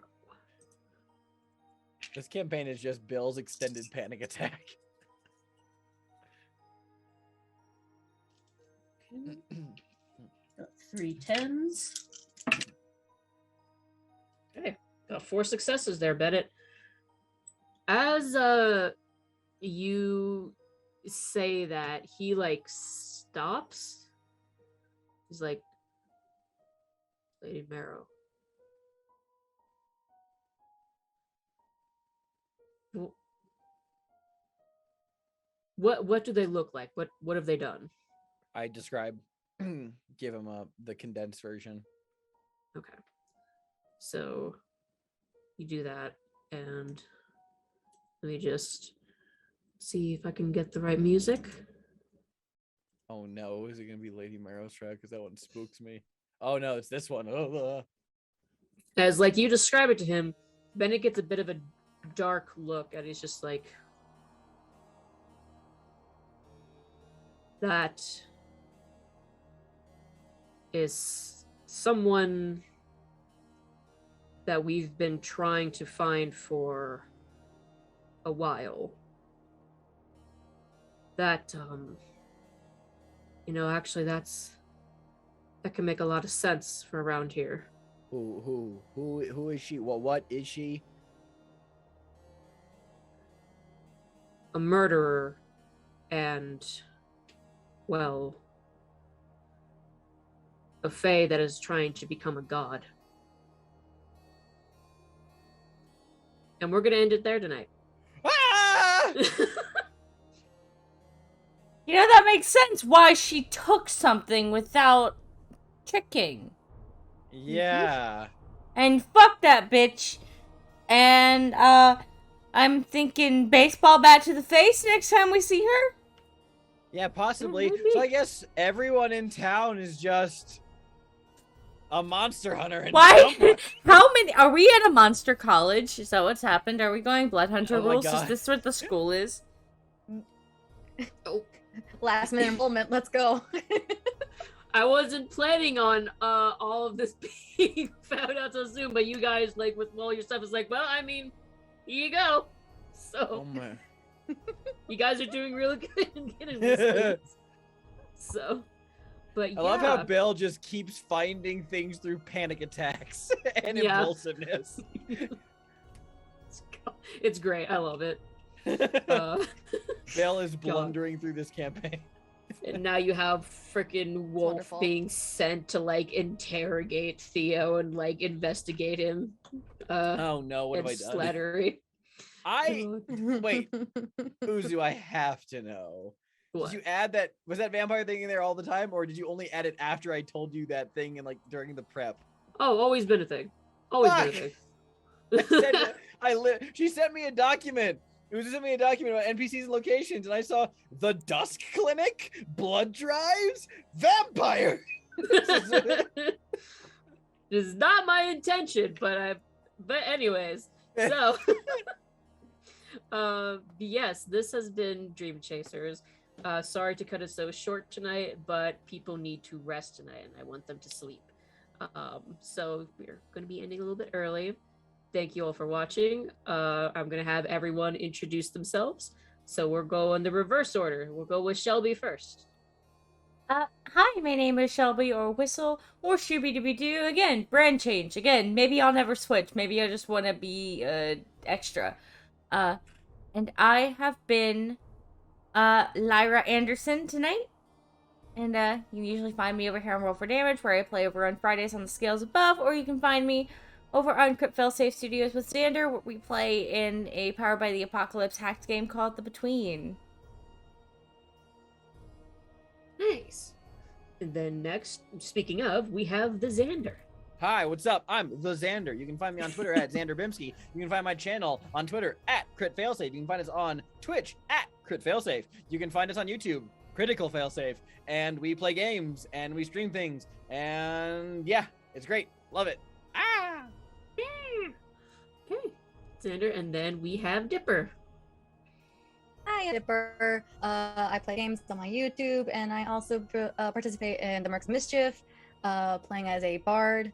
This campaign is just Bill's extended panic attack. 3 10s. Okay, got 4 successes there, Bennett. As you say that, he like stops. He's like, Lady Marrow. What do they look like? What have they done? I describe, give him the condensed version. Okay. So you do that, and let me just see if I can get the right music. Oh no, is it gonna be Lady Marrow's track? Because that one spooks me. Oh no, it's this one. As like you describe it to him, Bennett gets a bit of a dark look, and he's just like, that is someone that we've been trying to find for a while. That actually that can make a lot of sense for around here. Who is she? What is she? A murderer, and well, a fae that is trying to become a god. And we're gonna end it there tonight. Ah! That makes sense why she took something without checking. Yeah. And fuck that bitch. And I'm thinking baseball bat to the face next time we see her. Yeah, possibly. So I guess everyone in town is just a monster hunter. Why? How many? Are we at a monster college? Is that what's happened? Are we going blood hunter rules? Is this what the school is? Oh, last minute enrollment. Let's go. I wasn't planning on all of this being found out so soon, but you guys, like, with all your stuff, is like, well, I mean, here you go. So, Oh my. You guys are doing really good in getting these things. So, but yeah. I love how Bill just keeps finding things through panic attacks and impulsiveness. It's great. I love it. Bill is blundering through this campaign. And now you have freaking Wolf being sent to like interrogate Theo and like investigate him. Oh no, what have I done? Slattery. Wait, Uzu, I have to know. What? Did you add that? Was that vampire thing in there all the time, or did you only add it after I told you that thing and like during the prep? Oh, always been a thing. Always been a thing. She sent me a document. It was sent me a document about NPCs and locations, and I saw the Dusk Clinic, blood drives, vampire. This is not my intention, but anyways, so yes, this has been Dream Chasers. Sorry to cut it so short tonight, but people need to rest tonight, and I want them to sleep. So we're going to be ending a little bit early. Thank you all for watching. I'm going to have everyone introduce themselves. So we'll go in the reverse order. We'll go with Shelby first. Hi, my name is Shelby, or Whistle, or Shooby-Dooby-Doo. Again, brand change. Again, maybe I'll never switch. Maybe I just want to be extra. And I have been Lyra Anderson tonight. And you can usually find me over here on Roll for Damage, where I play over on Fridays on the scales above, or you can find me over on Crypt Failsafe Studios with Xander, where we play in a Powered by the Apocalypse hacked game called The Between. Nice. And then next, speaking of, we have the Xander. Hi, what's up? I'm the Xander. You can find me on Twitter at Xander Bimsky. You can find my channel on Twitter at Crit Failsafe. You can find us on Twitch at Crit Failsafe. You can find us on YouTube, Critical Failsafe. And we play games and we stream things. And yeah, it's great. Love it. Ah! Okay, Xander, and then we have Dipper. Hi, Dipper. I play games on my YouTube, and I also participate in the Mercs of Mischief, playing as a bard.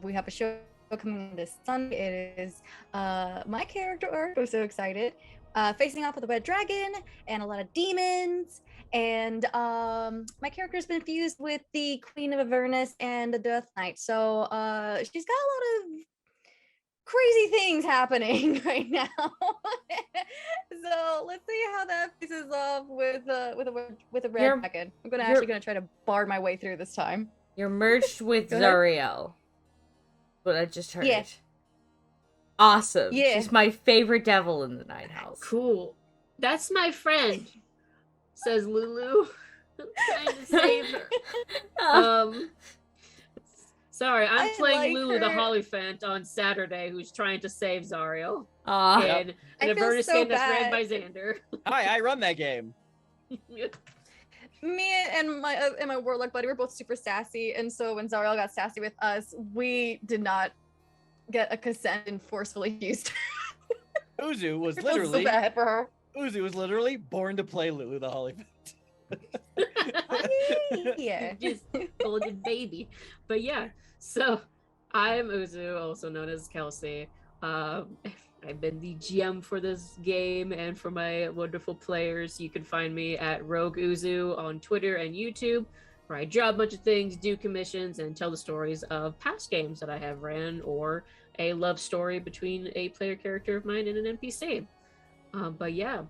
We have a show coming this Sunday. It is my character arc. I'm so excited. Facing off with a red dragon and a lot of demons. And my character has been fused with the Queen of Avernus and the Death Knight. So she's got a lot of crazy things happening right now. So let's see how that faces off with a red dragon. I'm actually gonna try to bard my way through this time. You're merged with Zariel. What I just heard. Yeah. Awesome. Yeah. She's my favorite devil in the Night House. Cool. That's my friend, says Lulu. I'm trying to save her. Sorry, I'm playing Lulu the Hollyphant on Saturday, who's trying to save Zariel. In an Avernus game that's ran by Xander. Hi, I run that game. Me and my warlock buddy were both super sassy, and so when Zariel got sassy with us, we did not get a consent and forcefully used. Uzu was literally so bad for her. Uzu was literally born to play Lulu the Hollyphant. Yeah, just golden baby. But yeah, so I'm Uzu, also known as Kelsey. I've been the GM for this game and for my wonderful players. You can find me at Rogue Uzu on Twitter and YouTube, where I draw a bunch of things, do commissions, and tell the stories of past games that I have ran, or a love story between a player character of mine and an NPC. But yeah,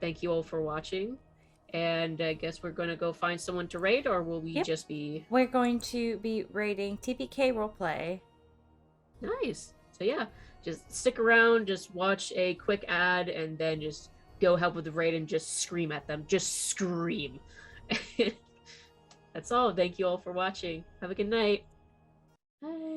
thank you all for watching. And I guess we're going to go find someone to raid, or will we just be... We're going to be raiding TPK Roleplay. Nice. So yeah, just stick around, just watch a quick ad, and then just go help with the raid and just scream at them. Just scream. That's all. Thank you all for watching. Have a good night. Bye.